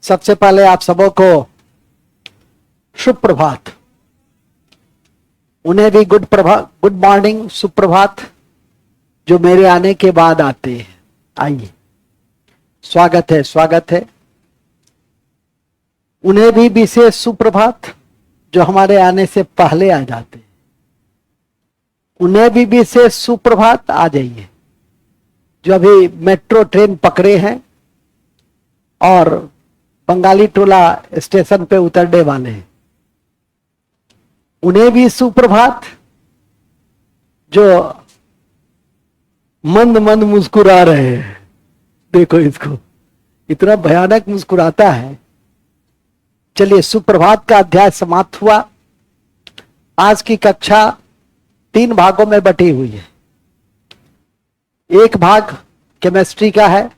सबसे पहले आप सबों को शुभ प्रभात। उन्हें भी गुड मॉर्निंग, सुप्रभात, जो मेरे आने के बाद आते हैं। आइए, स्वागत है, स्वागत है। उन्हें भी विशेष सुप्रभात जो हमारे आने से पहले आ जाते हैं। उन्हें भी विशेष सुप्रभात। आ जाइए, जो अभी मेट्रो ट्रेन पकड़े हैं और बंगाली टोला स्टेशन पे उतरने वाले हैं, उन्हें भी सुप्रभात। जो मंद मंद मुस्कुरा रहे हैं, देखो इसको, इतना भयानक मुस्कुराता है। चलिए, सुप्रभात का अध्याय समाप्त हुआ। आज की कक्षा 3 भागों में बटी हुई है। एक भाग केमिस्ट्री का है,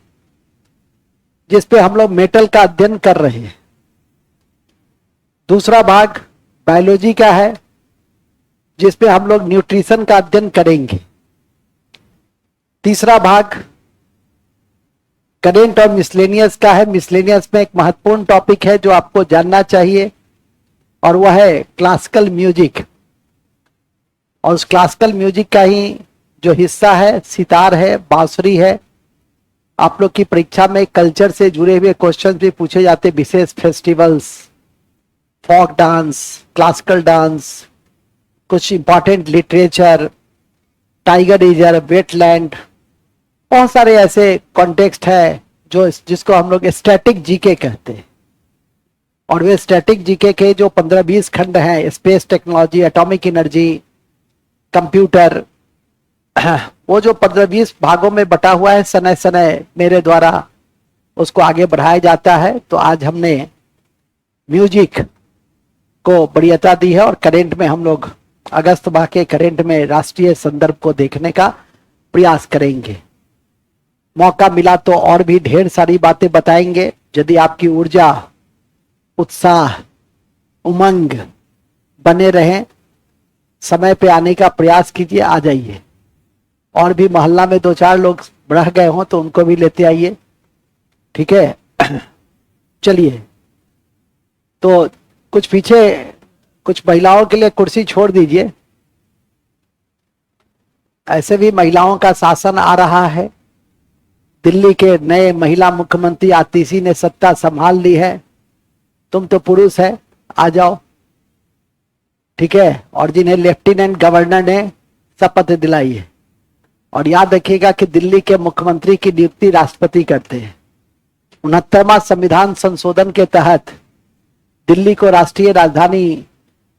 जिसपे हम लोग मेटल का अध्ययन कर रहे हैं। दूसरा भाग बायोलॉजी का है, जिसपे हम लोग न्यूट्रिशन का अध्ययन करेंगे। तीसरा भाग करेंट और मिसलेनियस का है। मिसलेनियस में एक महत्वपूर्ण टॉपिक है जो आपको जानना चाहिए, और वह है क्लासिकल म्यूजिक। और उस क्लासिकल म्यूजिक का ही जो हिस्सा है, सितार है, बांसुरी है। आप लोग की परीक्षा में कल्चर से जुड़े हुए क्वेश्चन भी पूछे जाते, विशेष festivals, folk dance, classical dance, कुछ important literature, tiger reserve, wetland, बहुत सारे ऐसे कॉन्टेक्स्ट है जिसको हम लोग स्टैटिक जीके कहते हैं। और वे स्टैटिक जीके के जो 15-20 खंड हैं, space technology, atomic energy, computer, वो जो 15-20 भागों में बटा हुआ है, सनय सनय मेरे द्वारा उसको आगे बढ़ाया जाता है। तो आज हमने म्यूजिक को वरीयता दी है, और करेंट में हम लोग अगस्त माह के करेंट में राष्ट्रीय संदर्भ को देखने का प्रयास करेंगे। मौका मिला तो और भी ढेर सारी बातें बताएंगे। यदि आपकी ऊर्जा, उत्साह, उमंग बने रहें, समय पे आने का प्रयास कीजिए। आ जाइए, और भी मोहल्ला में 2-4 लोग रह गए हों तो उनको भी लेते आइए, ठीक है। चलिए, तो कुछ पीछे कुछ महिलाओं के लिए कुर्सी छोड़ दीजिए। ऐसे भी महिलाओं का शासन आ रहा है। दिल्ली के नए महिला मुख्यमंत्री आतिशी ने सत्ता संभाल ली है। तुम तो पुरुष है, आ जाओ, ठीक है। और जिन्हें लेफ्टिनेंट गवर्नर ने शपथ दिलाई है। और याद रखिएगा कि दिल्ली के मुख्यमंत्री की नियुक्ति राष्ट्रपति करते हैं। 69वां संविधान संशोधन के तहत दिल्ली को राष्ट्रीय राजधानी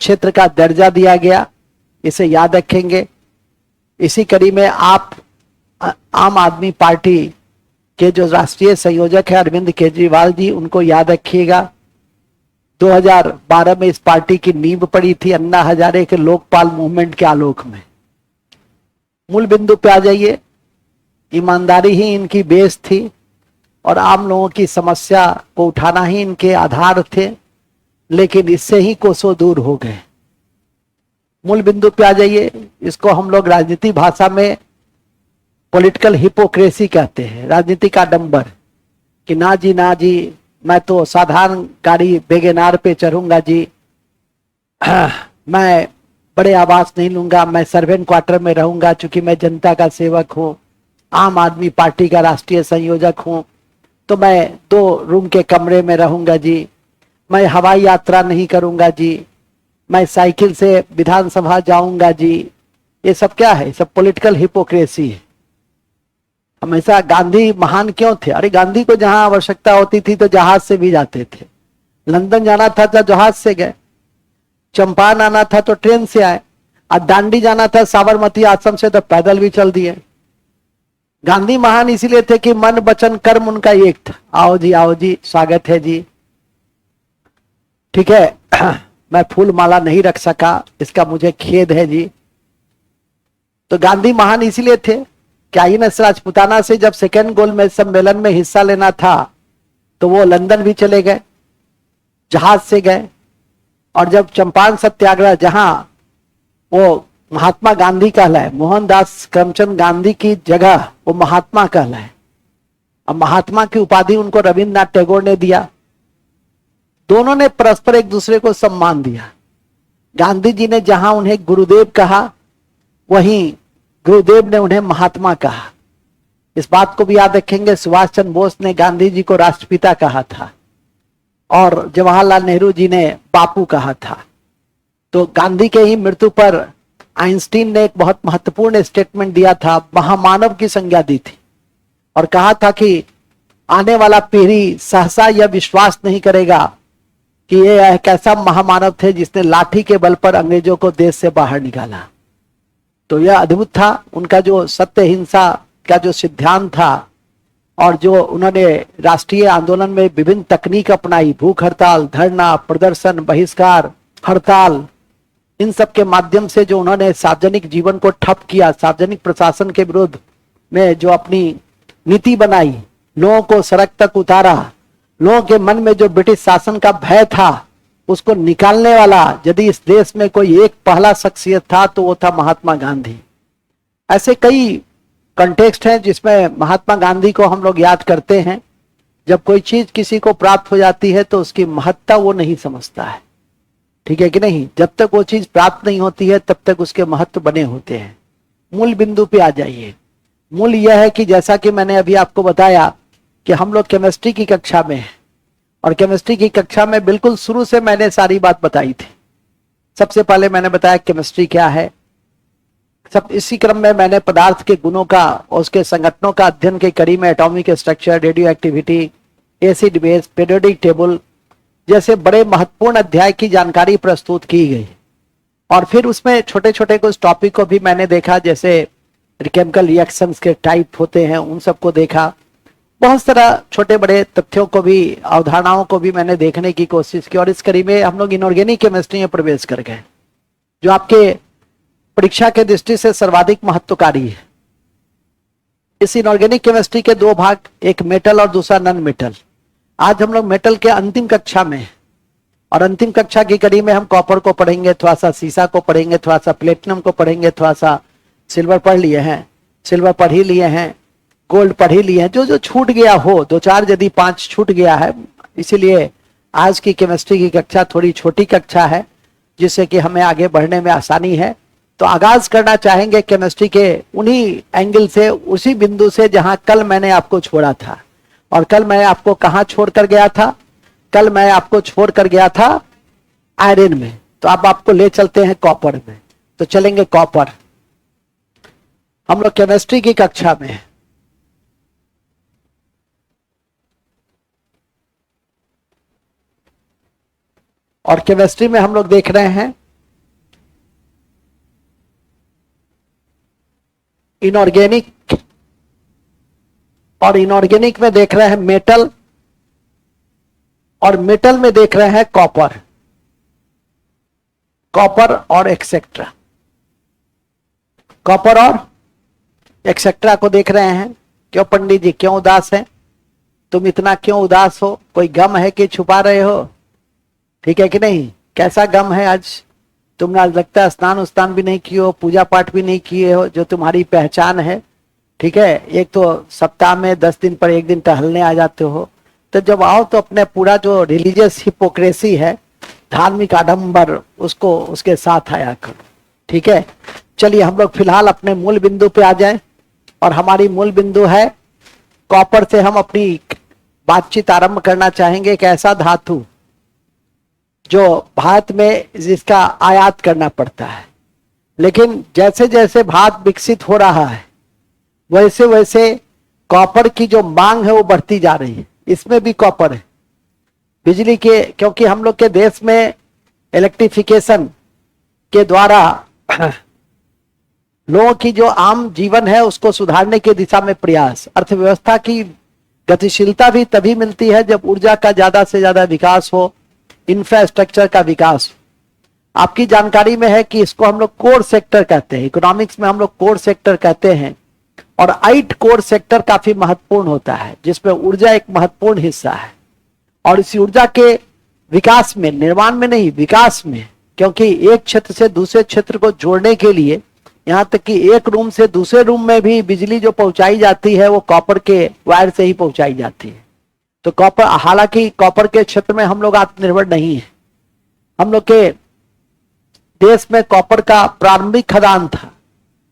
क्षेत्र का दर्जा दिया गया। इसे याद रखेंगे। इसी कड़ी में आप आम आदमी पार्टी के जो राष्ट्रीय संयोजक है अरविंद केजरीवाल जी, उनको याद रखिएगा। 2012 में इस पार्टी की नींव पड़ी थी अन्ना हजारे के लोकपाल मूवमेंट के आलोक में। मूल बिंदु पे आ जाइए। ईमानदारी ही इनकी बेस थी, और आम लोगों की समस्या को उठाना ही इनके आधार थे, लेकिन इससे ही कोसों दूर हो गए। मूल बिंदु पे आ जाइए। इसको हम लोग राजनीति भाषा में पॉलिटिकल हिपोक्रेसी कहते हैं, राजनीति का डंबर, कि ना जी ना जी, मैं तो साधारण गाड़ी वेगेनार पे चढ़ूंगा जी, मैं बड़े आवास नहीं लूंगा, मैं सर्वेंट क्वार्टर में रहूंगा चूंकि मैं जनता का सेवक हूं, आम आदमी पार्टी का राष्ट्रीय संयोजक हूं, तो मैं 2 रूम के कमरे में रहूंगा जी, मैं हवाई यात्रा नहीं करूंगा जी, मैं साइकिल से विधानसभा जाऊंगा जी। ये सब क्या है? सब पॉलिटिकल हिपोक्रेसी है। हमेशा गांधी महान क्यों थे? अरे गांधी को जहां आवश्यकता होती थी तो जहाज से भी जाते थे। लंदन जाना था तो जहाज से गए, चंपारण आना था तो ट्रेन से आए, और दांडी जाना था साबरमती आश्रम से तो पैदल भी चल दिए। गांधी महान इसीलिए थे कि मन वचन कर्म उनका एक था। आओ जी, स्वागत है जी, ठीक है। मैं फूल माला नहीं रख सका, इसका मुझे खेद है जी। तो गांधी महान इसीलिए थे। क्या ही नस राजपुताना से जब सेकेंड गोलमेज सम्मेलन में हिस्सा लेना था तो वो लंदन भी चले गए, जहाज से गए। और जब चंपारण सत्याग्रह, जहां वो महात्मा गांधी कहलाए, मोहनदास करमचंद गांधी की जगह वो महात्मा कहलाए, अब महात्मा की उपाधि उनको रविन्द्रनाथ टैगोर ने दिया। दोनों ने परस्पर एक दूसरे को सम्मान दिया। गांधी जी ने जहां उन्हें गुरुदेव कहा, वहीं गुरुदेव ने उन्हें महात्मा कहा। इस बात को भी याद रखेंगे, सुभाष चंद्र बोस ने गांधी जी को राष्ट्रपिता कहा था और जवाहरलाल नेहरू जी ने बापू कहा था। तो गांधी के ही मृत्यु पर आइंस्टीन ने एक बहुत महत्वपूर्ण स्टेटमेंट दिया था, महामानव की संज्ञा दी थी और कहा था कि आने वाला पीढ़ी सहसा यह विश्वास नहीं करेगा कि ये एक ऐसा महामानव थे जिसने लाठी के बल पर अंग्रेजों को देश से बाहर निकाला। तो यह अद्भुत था उनका जो सत्य हिंसा का जो सिद्धांत था और जो उन्होंने राष्ट्रीय आंदोलन में विभिन्न तकनीक अपनाई, भूख हड़ताल, धरना, प्रदर्शन, बहिष्कार, हड़ताल, इन सब के माध्यम से जो उन्होंने सार्वजनिक जीवन को ठप किया, सार्वजनिक प्रशासन के विरुद्ध में जो अपनी नीति बनाई, लोगों को सड़क तक उतारा, लोगों के मन में जो ब्रिटिश शासन का भय था उसको निकालने वाला यदि इस देश में कोई एक पहला शख्सियत था तो वो था महात्मा गांधी। ऐसे कई कंटेक्स्ट हैं जिसमें महात्मा गांधी को हम लोग याद करते हैं। जब कोई चीज किसी को प्राप्त हो जाती है तो उसकी महत्ता वो नहीं समझता है, ठीक है कि नहीं। जब तक वो चीज प्राप्त नहीं होती है तब तक उसके महत्व बने होते हैं। मूल बिंदु पे आ जाइए। मूल यह है कि जैसा कि मैंने अभी आपको बताया कि हम लोग केमिस्ट्री की कक्षा में हैं और केमिस्ट्री की कक्षा में बिल्कुल शुरू से मैंने सारी बात बताई थी। सबसे पहले मैंने बताया केमिस्ट्री क्या है, सब इसी क्रम में मैंने पदार्थ के गुणों का और उसके संगठनों का अध्ययन के कड़ी में atomic structure, radio activity, acid base, periodic table जैसे बड़े महत्वपूर्ण अध्याय की जानकारी प्रस्तुत की गई और फिर उसमें छोटे छोटे कुछ टॉपिक को भी मैंने देखा, जैसे केमिकल रिएक्शंस के टाइप होते हैं उन सबको देखा। बहुत सारा छोटे बड़े तथ्यों को भी, अवधारणाओं को भी मैंने देखने की कोशिश की और इस कड़ी में हम लोग इनऑर्गेनिक केमिस्ट्री में प्रवेश कर गए जो आपके परीक्षा के दृष्टि से सर्वाधिक महत्वकारी है। इस इनऑर्गेनिक केमिस्ट्री के दो भाग, एक मेटल और दूसरा नॉन मेटल। आज हम लोग मेटल के अंतिम कक्षा में और अंतिम कक्षा की कड़ी में हम कॉपर को पढ़ेंगे, थोड़ा सा सीसा को पढ़ेंगे, थोड़ा सा प्लेटिनम को पढ़ेंगे, थोड़ा सा सिल्वर पढ़ लिए हैं, सिल्वर पढ़ ही लिए हैं, गोल्ड पढ़ ही लिए हैं। जो जो छूट गया हो, दो चार यदि पांच छूट गया है, इसीलिए आज की केमिस्ट्री की कक्षा थोड़ी छोटी कक्षा है जिससे कि हमें आगे बढ़ने में आसानी है। तो आगाज करना चाहेंगे केमिस्ट्री के उन्हीं एंगल से, उसी बिंदु से जहां कल मैंने आपको छोड़ा था। और कल मैं आपको कहां छोड़ कर गया था? कल मैं आपको छोड़ कर गया था आयरन में, तो अब आपको ले चलते हैं कॉपर में। तो चलेंगे कॉपर। हम लोग केमिस्ट्री की कक्षा में हैं। और केमिस्ट्री में हम लोग देख रहे हैं इनऑर्गेनिक, और इनऑर्गेनिक में देख रहे हैं मेटल, और मेटल में देख रहे हैं कॉपर, कॉपर और एक्सेट्रा, कॉपर और एक्सेट्रा को देख रहे हैं। क्यों पंडित जी, क्यों उदास हैं? तुम इतना क्यों उदास हो? कोई गम है कि छुपा रहे हो? ठीक है कि नहीं? कैसा गम है आज? तुमने आज लगता है स्नान उस्नान भी नहीं किए हो, पूजा पाठ भी नहीं किए हो, जो तुम्हारी पहचान है। ठीक है, एक तो सप्ताह में 10 दिन पर एक दिन टहलने आ जाते हो। तो जब आओ तो अपने पूरा जो रिलीजियस हिपोक्रेसी है, धार्मिक आडंबर, उसको उसके साथ आया करो। ठीक है, चलिए हम लोग फिलहाल अपने मूल बिंदु पे आ जाएं। और हमारी मूल बिंदु है कॉपर से हम अपनी बातचीत आरंभ करना चाहेंगे। एक ऐसा धातु जो भारत में जिसका आयात करना पड़ता है, लेकिन जैसे जैसे भारत विकसित हो रहा है वैसे वैसे कॉपर की जो मांग है वो बढ़ती जा रही है। इसमें भी कॉपर है बिजली के, क्योंकि हम लोग के देश में इलेक्ट्रिफिकेशन के द्वारा लोगों की जो आम जीवन है उसको सुधारने की दिशा में प्रयास, अर्थव्यवस्था की गतिशीलता भी तभी मिलती है जब ऊर्जा का ज्यादा से ज्यादा विकास हो, इंफ्रास्ट्रक्चर का विकास हो। आपकी जानकारी में है कि इसको हम लोग कोर सेक्टर कहते हैं, इकोनॉमिक्स में हम लोग कोर सेक्टर कहते हैं। और 8 कोर सेक्टर काफी महत्वपूर्ण होता है जिसमें ऊर्जा एक महत्वपूर्ण हिस्सा है। और इस ऊर्जा के विकास में, निर्माण में नहीं, विकास में, क्योंकि एक क्षेत्र से दूसरे क्षेत्र को जोड़ने के लिए, यहां तक कि एक रूम से दूसरे रूम में भी बिजली जो पहुंचाई जाती है वो कॉपर के वायर से ही पहुंचाई जाती है। तो कॉपर, हालांकि कॉपर के क्षेत्र में हम लोग आत्मनिर्भर नहीं है। हम लोग के देश में कॉपर का प्रारंभिक खदान था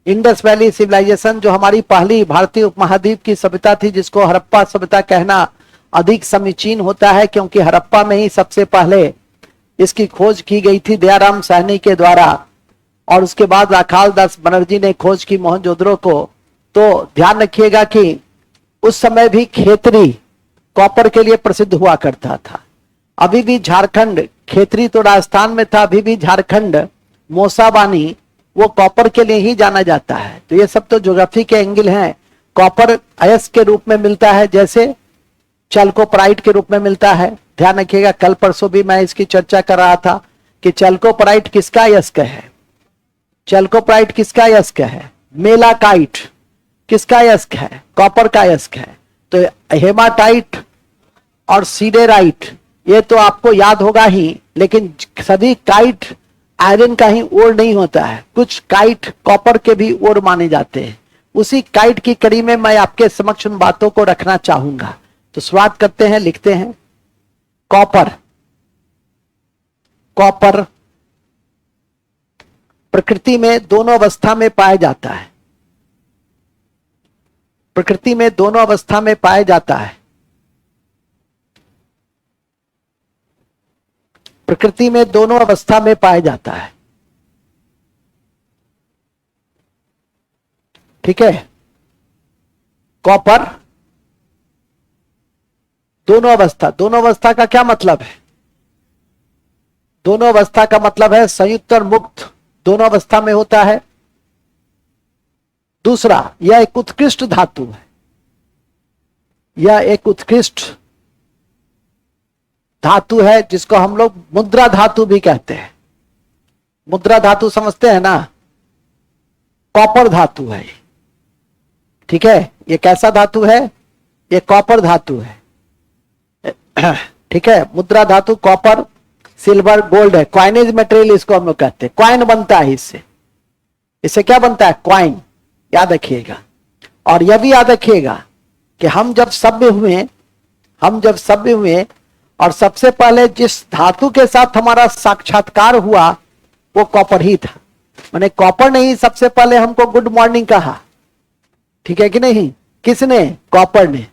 इंडस वैली सिविलाइजेशन, जो हमारी पहली भारतीय उपमहाद्वीप की सभ्यता थी, जिसको हड़प्पा सभ्यता कहना अधिक समीचीन होता है, क्योंकि हड़प्पा में ही सबसे पहले इसकी खोज की गई थी दयाराम साहनी के द्वारा, और उसके बाद राखाल दास बनर्जी ने खोज की मोहनजोदड़ो को। तो ध्यान रखिएगा कि उस समय भी खेतरी कॉपर के लिए प्रसिद्ध हुआ करता था। अभी भी झारखंड, खेतरी तो राजस्थान में था, अभी भी झारखंड मोसाबानी वो कॉपर के लिए ही जाना जाता है। तो ये सब तो ज्योग्राफी के एंगल हैं। कॉपर अयस्क के रूप में मिलता है, जैसे चैल्कोपराइट के रूप में मिलता है। ध्यान रखिएगा, कल परसों भी मैं इसकी चर्चा कर रहा था कि चैल्कोपराइट किसका अयस्क है, चैल्कोपराइट किसका अयस्क है, मेलाकाइट किसका अयस्क है, कॉपर का अयस्क है। तो हेमाटाइट और सीडेराइट ये तो आपको याद होगा ही, लेकिन सभी काइट आयरन का ही ओर नहीं होता है, कुछ काइट कॉपर के भी ओर माने जाते हैं। उसी काइट की कड़ी में मैं आपके समक्ष उन बातों को रखना चाहूंगा। तो शुरुआत करते हैं, लिखते हैं कॉपर। कॉपर प्रकृति में दोनों अवस्था में पाया जाता है, प्रकृति में दोनों अवस्था में पाया जाता है, प्रकृति में दोनों अवस्था में पाया जाता है। ठीक है, कॉपर दोनों अवस्था, दोनों अवस्था का क्या मतलब है, दोनों अवस्था का मतलब है संयुक्त और मुक्त दोनों अवस्था में होता है। दूसरा, यह एक उत्कृष्ट धातु है, यह एक उत्कृष्ट धातु है जिसको हम लोग मुद्रा धातु भी कहते हैं। मुद्रा धातु समझते हैं ना, कॉपर धातु है। ठीक है, ये कैसा धातु है, ये कॉपर धातु है। ठीक है, मुद्रा धातु कॉपर, सिल्वर, गोल्ड है। क्वाइनेज मटेरियल इसको हम लोग कहते हैं, क्वाइन बनता है इससे। इससे क्या बनता है, क्वाइन, याद रखिएगा। और यह भी याद रखिएगा कि हम जब सभ्य हुए और सबसे पहले जिस धातु के साथ हमारा साक्षात्कार हुआ वो कॉपर ही था। मैंने कॉपर ने ही सबसे पहले हमको गुड मॉर्निंग कहा, ठीक है कि नहीं, किसने, कॉपर ने।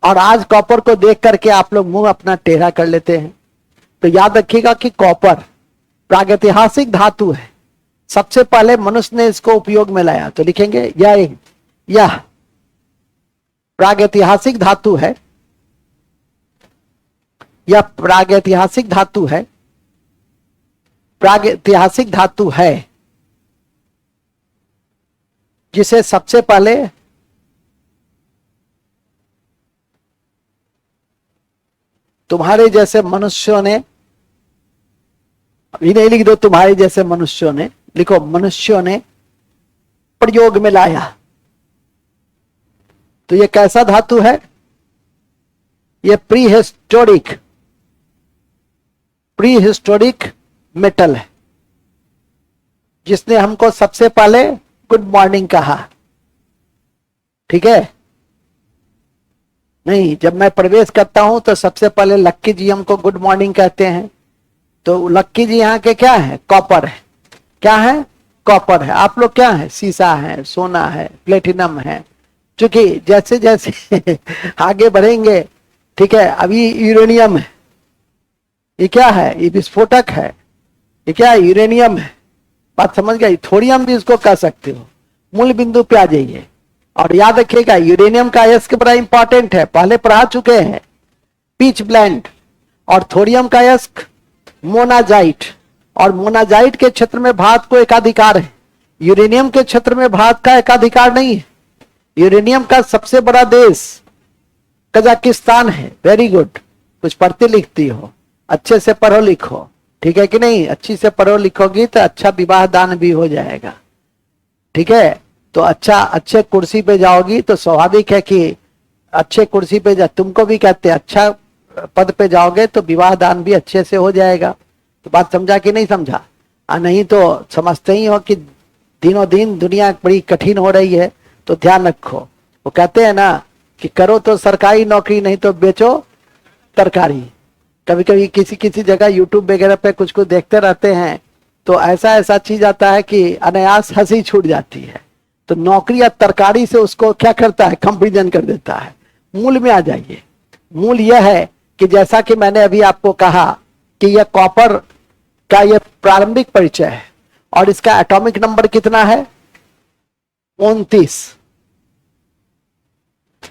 और आज कॉपर को देख करके आप लोग मुंह अपना टेढ़ा कर लेते हैं। तो याद रखिएगा कि कॉपर प्रागैतिहासिक धातु है, सबसे पहले मनुष्य ने इसको उपयोग में लाया। तो लिखेंगे यह प्रागैतिहासिक धातु है, यह प्रागैतिहासिक धातु है, प्रागैतिहासिक धातु है जिसे सबसे पहले तुम्हारे जैसे मनुष्यों ने, अभी नहीं लिख दो तुम्हारे जैसे मनुष्यों ने, लिखो मनुष्यों ने प्रयोग में लाया। तो ये कैसा धातु है, ये प्रीहिस्टोरिक मेटल है, जिसने हमको सबसे पहले गुड मॉर्निंग कहा। ठीक है, नहीं, जब मैं प्रवेश करता हूं तो सबसे पहले लक्की जी हमको गुड मॉर्निंग कहते हैं। तो लक्की जी यहाँ के क्या है, कॉपर है। क्या है, कॉपर है। आप लोग क्या है, सीसा है, सोना है, प्लेटिनम है। क्योंकि जैसे जैसे आगे बढ़ेंगे, ठीक है, अभी यूरेनियम है, ये क्या है, ये विस्फोटक है, ये क्या है, यूरेनियम है। बात समझ गई, थोरियम भी इसको कह सकते हो। मूल बिंदु पे आ जाइए और याद रखिएगा यूरेनियम का अयस्क बड़ा इंपॉर्टेंट है, पहले पढ़ा चुके हैं, पिच ब्लेंड। और थोरियम का अयस्क मोनाजाइट, और मोनाजाइट के क्षेत्र में भारत को एकाधिकार है, यूरेनियम के क्षेत्र में भारत का एकाधिकार नहीं है। यूरेनियम का सबसे बड़ा देश कजाकिस्तान है। वेरी गुड, कुछ पढ़ती लिखती हो, अच्छे से पढ़ो लिखो, ठीक है कि नहीं, अच्छी से पढ़ो लिखोगी तो अच्छा विवाह दान भी हो जाएगा। ठीक है, तो अच्छा अच्छे कुर्सी पे जाओगी तो स्वाभाविक है कि अच्छे कुर्सी पे जा, तुमको भी कहते हैं अच्छा पद पे जाओगे तो विवाह दान भी अच्छे से हो जाएगा। तो बात समझा कि नहीं समझा, नहीं तो समझते ही हो कि दिनों दिन दुनिया बड़ी कठिन हो रही है। तो ध्यान रखो, वो कहते हैं ना कि करो तो सरकारी नौकरी, नहीं तो बेचो तरकारी। कभी कभी किसी किसी जगह यूट्यूब वगैरह पे कुछ कुछ देखते रहते हैं तो ऐसा ऐसा चीज आता है कि अनायास हंसी छूट जाती है। तो नौकरी या तरकारी से उसको क्या करता है, कंपेरिजन कर देता है। मूल में आ जाइए। मूल यह है कि जैसा कि मैंने अभी आपको कहा कि यह कॉपर का यह प्रारंभिक परिचय है और इसका एटॉमिक नंबर कितना है, 29।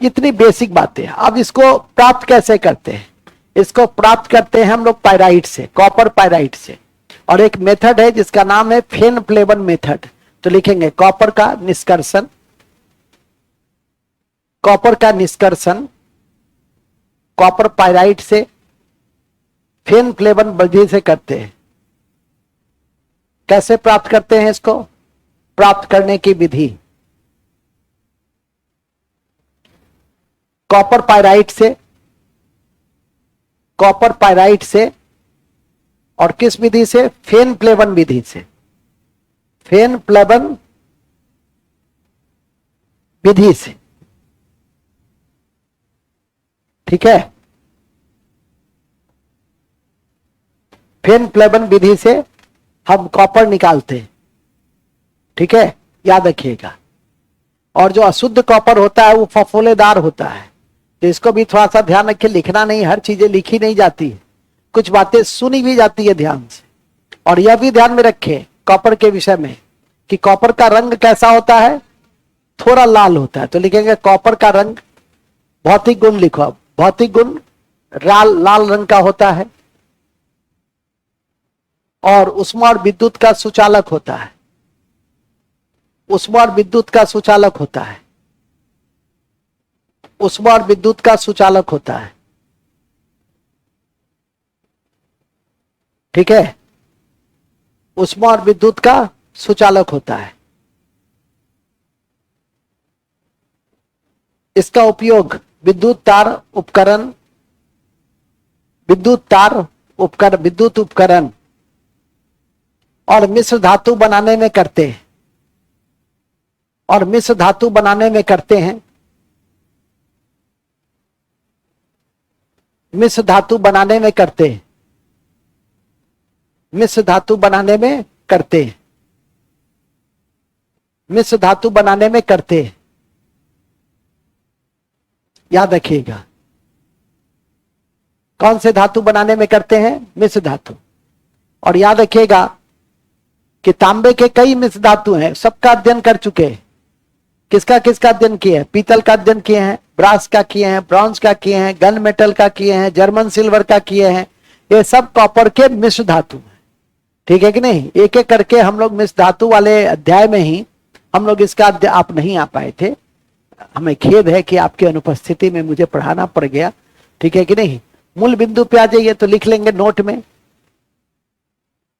इतनी बेसिक बातें। अब इसको प्राप्त कैसे करते हैं, इसको प्राप्त करते हैं हम लोग पायराइट से, कॉपर पायराइट से। और एक मेथड है जिसका नाम है फेन प्लेबन मेथड। तो लिखेंगे कॉपर का निष्कर्षण, कॉपर का निष्कर्षण कॉपर पायराइट से फेन प्लेबन विधि से करते हैं। कैसे प्राप्त करते हैं इसको, प्राप्त करने की विधि कॉपर पायराइट से, कॉपर पायराइट से और किस विधि से, फेन प्लेबन विधि से, फेन प्लेबन विधि से। ठीक है, फेन प्लेबन विधि से हम कॉपर निकालते हैं। ठीक है, याद रखिएगा। और जो अशुद्ध कॉपर होता है वो फफोलेदार होता है, तो इसको भी थोड़ा सा ध्यान रखिए। लिखना नहीं, हर चीजें लिखी नहीं जाती है, कुछ बातें सुनी भी जाती है ध्यान से। और यह भी ध्यान में रखें कॉपर के विषय में कि कॉपर का रंग कैसा होता है, थोड़ा लाल होता है। तो लिखेंगे कॉपर का रंग, भौतिक गुण लिखो, भौतिक गुण लाल लाल रंग का होता है और ऊष्मा और विद्युत का सुचालक होता है, ऊष्मा और विद्युत का सुचालक होता है, ऊष्मा और विद्युत का सुचालक होता है। ठीक है, ऊष्मा और विद्युत का सुचालक होता है। इसका उपयोग विद्युत तार उपकरण, विद्युत तार उपकरण, विद्युत उपकरण और मिश्र धातु बनाने में करते हैं, और मिश्र धातु बनाने में करते हैं, मिश्र धातु बनाने में करते हैं, मिश्र धातु बनाने में करते हैं, मिश्र धातु बनाने में करते हैं। याद रखिएगा, कौन से धातु बनाने में करते हैं, मिश्र धातु। और याद रखिएगा कि तांबे के कई मिश्र धातु हैं, सबका अध्ययन कर चुके हैं। किसका किसका अध्ययन किए हैं, पीतल का अध्ययन किए हैं, ब्रास का किए हैं, ब्रॉन्ज का किए हैं, गन मेटल का किए हैं, जर्मन सिल्वर का किए हैं। ये सब कॉपर के मिश्र धातु हैं। ठीक है कि नहीं, एक एक करके हम लोग मिश्र धातु वाले अध्याय में ही हम लोग इसका आप नहीं आ पाए थे। हमें खेद है कि आपकी अनुपस्थिति में मुझे पढ़ाना पड़ गया। ठीक है कि नहीं, मूल बिंदु पे आ जाइए तो लिख लेंगे नोट में।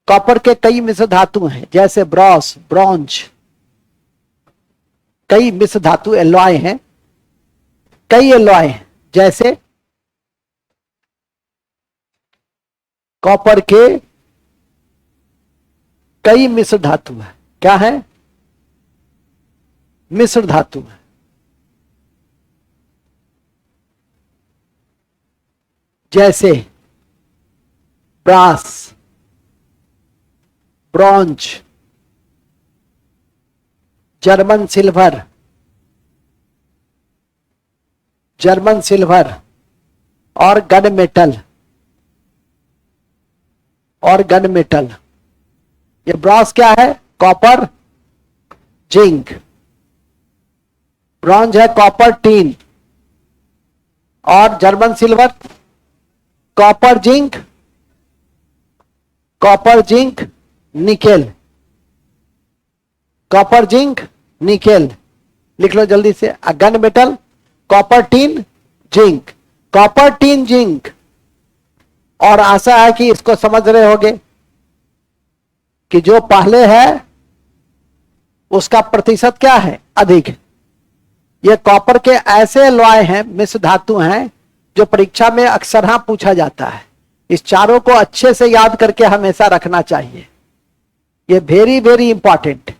कॉपर के कई मिश्र धातु हैं, जैसे ब्रॉस, ब्रॉन्ज, कई मिश्र धातु एलॉय हैं, कई एलॉय हैं। जैसे कॉपर के कई मिश्र धातु है, क्या है, मिश्र धातु है। जैसे brass, bronze, German silver, German silver और गन मेटल, और गन मेटल। ये ब्रॉन्ज क्या है, कॉपर जिंक, ब्रॉन्ज है कॉपर टीन, और German silver copper zinc, copper zinc nickel, copper zinc nickel. लिख लो जल्दी से। Gun metal copper tin zinc, copper tin zinc. और आशा है कि इसको समझ रहे होंगे कि जो पहले है उसका प्रतिशत क्या है, अधिक। ये कॉपर के ऐसे लॉय हैं, मिश्र धातु हैं, जो परीक्षा में अक्सर हाँ पूछा जाता है। इस चारों को अच्छे से याद करके हमेशा रखना चाहिए। ये वेरी वेरी इंपॉर्टेंट।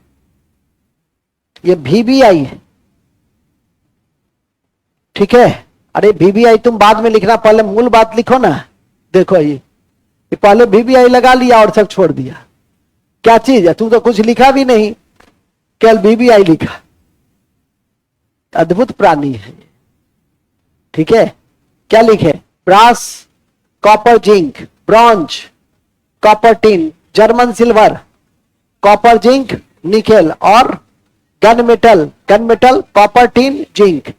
ये VBI है, ठीक है। अरे VVI तुम बाद में लिखना, पहले मूल बात लिखो ना। देखो ये पहले VVI लगा लिया और सब छोड़ दिया। क्या चीज है, तुम तो कुछ लिखा भी नहीं, केवल VVI लिखा। अद्भुत प्राणी है। ठीक है, क्या लिखे? Brass, copper zinc, bronze, copper tin, German silver, copper zinc nickel, और gun metal, copper tin zinc.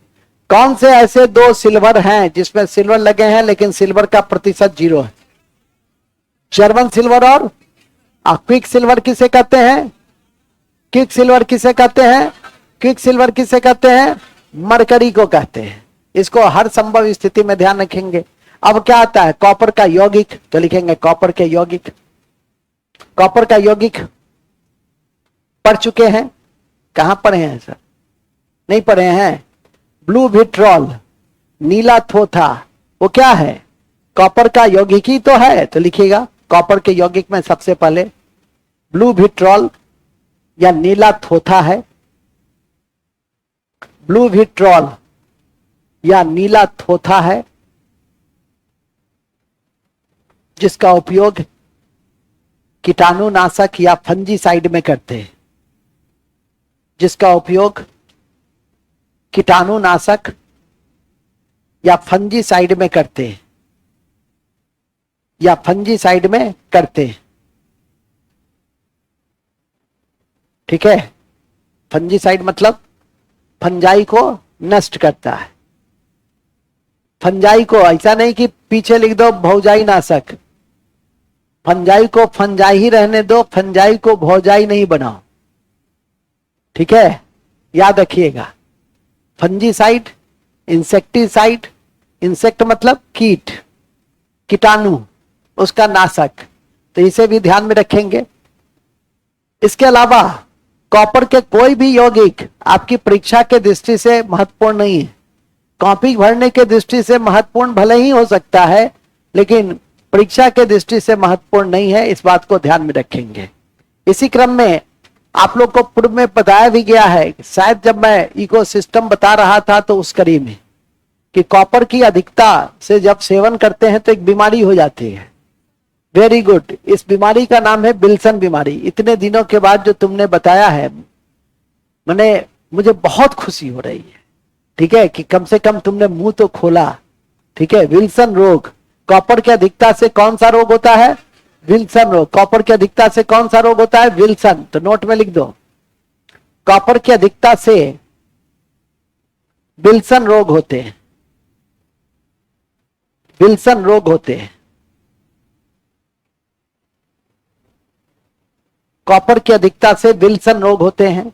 कौन से ऐसे दो सिल्वर हैं जिसमें सिल्वर लगे हैं लेकिन सिल्वर का प्रतिशत 0 है? जर्मन सिल्वर और क्विक सिल्वर किसे कहते हैं? क्विक सिल्वर किसे कहते हैं? क्विक सिल्वर किसे कहते हैं? मरकरी को कहते हैं। इसको हर संभव स्थिति में ध्यान रखेंगे। अब क्या आता है? कॉपर का यौगिक, तो लिखेंगे कॉपर के यौगिक। कॉपर का यौगिक पढ़ चुके हैं? कहां पढ़े हैं सर? नहीं पढ़े हैं? ब्लू विट्रॉल, नीला थोथा, वो क्या है? कॉपर का यौगिक ही तो है। तो लिखिएगा कॉपर के यौगिक में सबसे पहले ब्लू विट्रॉल या नीला थोथा है। ब्लू विट्रॉल या नीला थोथा है, जिसका उपयोग कीटाणुनाशक या फंजीसाइड में करते हैं। जिसका उपयोग कीटाणुनाशक या फंजीसाइड में करते हैं, या फंजीसाइड में करते हैं। ठीक है, फंजीसाइड मतलब फंजाई को नष्ट करता है। फंजाई को, ऐसा नहीं कि पीछे लिख दो भौजाई नाशक। फंजाई को फंजाई ही रहने दो, फंजाई को भौजाई नहीं बनाओ। ठीक है, याद रखिएगा। फंजीसाइड, इंसेक्टिसाइड, इंसेक्ट मतलब कीट, कीटाणु, उसका नाशक, तो इसे भी ध्यान में रखेंगे। इसके अलावा कॉपर के कोई भी यौगिक आपकी परीक्षा के दृष्टि से महत्वपूर्ण नहीं है। कॉपी भरने के दृष्टि से महत्वपूर्ण भले ही हो सकता है, लेकिन परीक्षा के दृष्टि से महत्वपूर्ण नहीं है। इस बात को ध्यान में रखेंगे। इसी क्रम में आप लोग को पूर्व में बताया भी गया है, शायद जब मैं इकोसिस्टम बता रहा था तो उस कड़ी में, कि कॉपर की अधिकता से जब सेवन करते हैं तो एक बीमारी हो जाती है। वेरी गुड, इस बीमारी का नाम है विल्सन बीमारी। इतने दिनों के बाद जो तुमने बताया है, मुझे बहुत खुशी हो रही है। ठीक है, कि कम से कम तुमने मुंह तो खोला। ठीक है, विल्सन रोग, कॉपर की अधिकता से कौन सा रोग होता है? विल्सन रोग। कॉपर की अधिकता से कौन सा रोग होता है? विल्सन। तो नोट में लिख दो, कॉपर की अधिकता से विल्सन रोग होते हैं। विल्सन रोग होते हैं। कॉपर की अधिकता से विल्सन रोग होते हैं।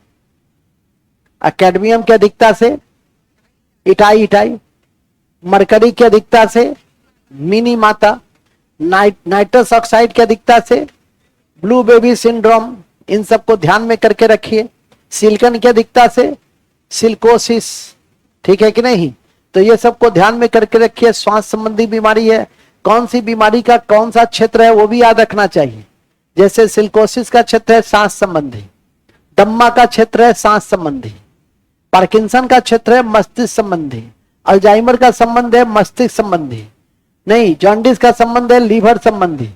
कैडमियम की अधिकता से इटाई, मरकरी की अधिकता से मिनी माता, नाइट्रस ऑक्साइड की अधिकता से ब्लू बेबी सिंड्रोम। इन सबको ध्यान में करके रखिए। सिलिकॉन की अधिकता से सिलिकोसिस। ठीक है कि नहीं? तो ये सबको ध्यान में करके रखिए। श्वास संबंधी बीमारी है, कौन सी बीमारी का कौन सा क्षेत्र है वो भी याद रखना चाहिए। जैसे सिलिकोसिस का क्षेत्र है सांस संबंधी, दम्मा का क्षेत्र है सांस संबंधी, पार्किंसन का क्षेत्र है मस्तिष्क संबंधी, अल्जाइमर का संबंध है मस्तिष्क संबंधी, नहीं जॉन्डिस का संबंध है लीवर संबंधी।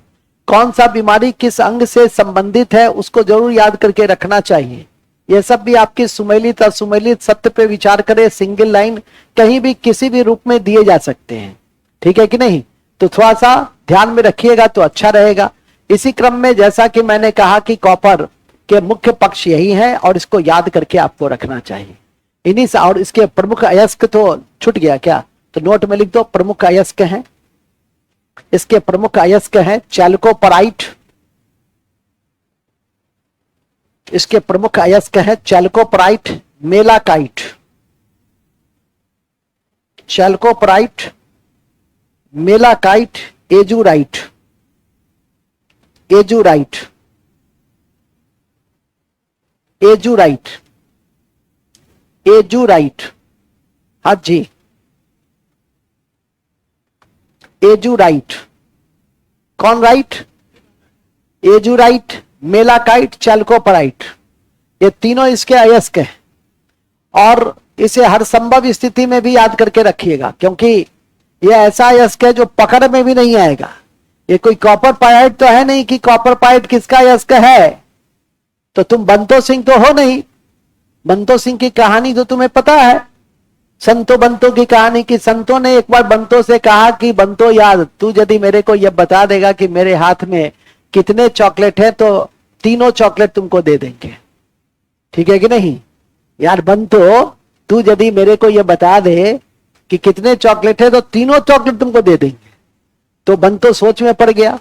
कौन सा बीमारी किस अंग से संबंधित है उसको जरूर याद करके रखना चाहिए। यह सब भी आपकी सुमेलित और सुमेलित सत्य पे विचार करें। सिंगल लाइन कहीं भी किसी भी रूप में दिए जा सकते हैं। ठीक है कि नहीं? तो थोड़ा सा ध्यान में रखिएगा तो अच्छा रहेगा। इसी क्रम में जैसा कि मैंने कहा कि कॉपर के मुख्य पक्ष यही है और इसको याद करके आपको रखना चाहिए। इन्हीं से, और इसके प्रमुख अयस्क तो छूट गया क्या? तो नोट में लिख दो, प्रमुख अयस्क हैं। इसके प्रमुख अयस्क हैं चैल्कोपराइट। इसके प्रमुख अयस्क हैं चैल्कोपराइट, मेलाकाइट। चैल्कोपराइट, मेलाकाइट, एजुराइट। एजुराइट, एजुराइट, एजुराइट, हाँ जी, एजुराइट। कौन राइट? एजुराइट, मेलाकाइट, चैल्कोपराइट, ये तीनों इसके अयस्क हैं। और इसे हर संभव स्थिति में भी याद करके रखिएगा, क्योंकि ये ऐसा यस्क है जो पकड़ में भी नहीं आएगा। ये कोई कॉपर पाइट तो है नहीं कि कॉपर पाइट किसका यस्क है, तो तुम बंतो सिंह तो हो नहीं। बंतो सिंह की कहानी तो तुम्हें पता है, संतो बंतो की कहानी की। संतों ने एक बार बंतो से कहा कि बंतो यार, तू यदि मेरे को यह बता देगा कि मेरे हाथ में कितने चॉकलेट है तो तीनों चॉकलेट तुमको दे देंगे, ठीक है कि नहीं। यार बंतो, तू यदि मेरे को यह बता दे कि कितने चॉकलेट है तो तीनों चॉकलेट तुमको दे देंगे। तो बंतो सोच में पड़ गया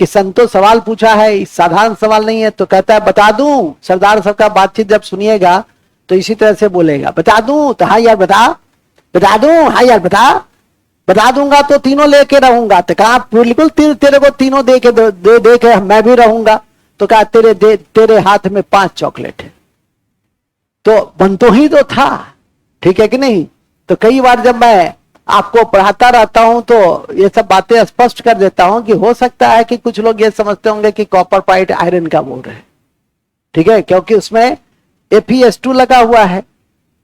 कि संतो सवाल पूछा है, साधारण सवाल नहीं है। तो कहता है बता दूं। सरदार सबका बातचीत जब सुनिएगा तो इसी तरह से बोलेगा, बता दूं तो हाँ यार बता, बता दूं हाँ यार बता दूंगा तो तीनों लेके रहूंगा। तो कहा बिल्कुल तेरे को तीनों दे के मैं भी रहूंगा। तो कहा तेरे हाथ में 5 चॉकलेट है। तो बंतो ही तो था, ठीक है कि नहीं। तो कई बार जब मैं आपको पढ़ाता रहता हूं तो ये सब बातें स्पष्ट कर देता हूं कि हो सकता है कि कुछ लोग ये समझते होंगे कि कॉपर पाइट आयरन का बोल रहे हैं, ठीक है, क्योंकि उसमें FeS2 लगा हुआ है।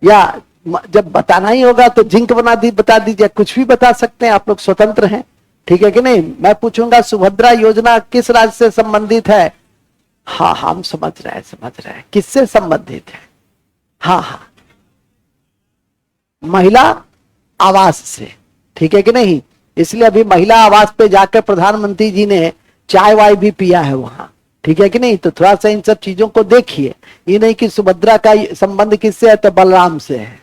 या जब बताना ही होगा तो जिंक बता दीजिए, कुछ भी बता सकते हैं, आप लोग स्वतंत्र हैं, ठीक है कि नहीं। मैं पूछूंगा सुभद्रा योजना किस राज्य से संबंधित है, हाँ हम समझ रहे हैं किससे संबंधित है, हाँ महिला आवास से, ठीक है कि नहीं। इसलिए अभी महिला आवास पे जाकर प्रधानमंत्री जी ने चाय वाय भी पिया है वहां, ठीक है कि नहीं। तो थोड़ा सा इन सब चीजों को देखिए, ये नहीं कि सुभद्रा का संबंध किससे है तो बलराम से है,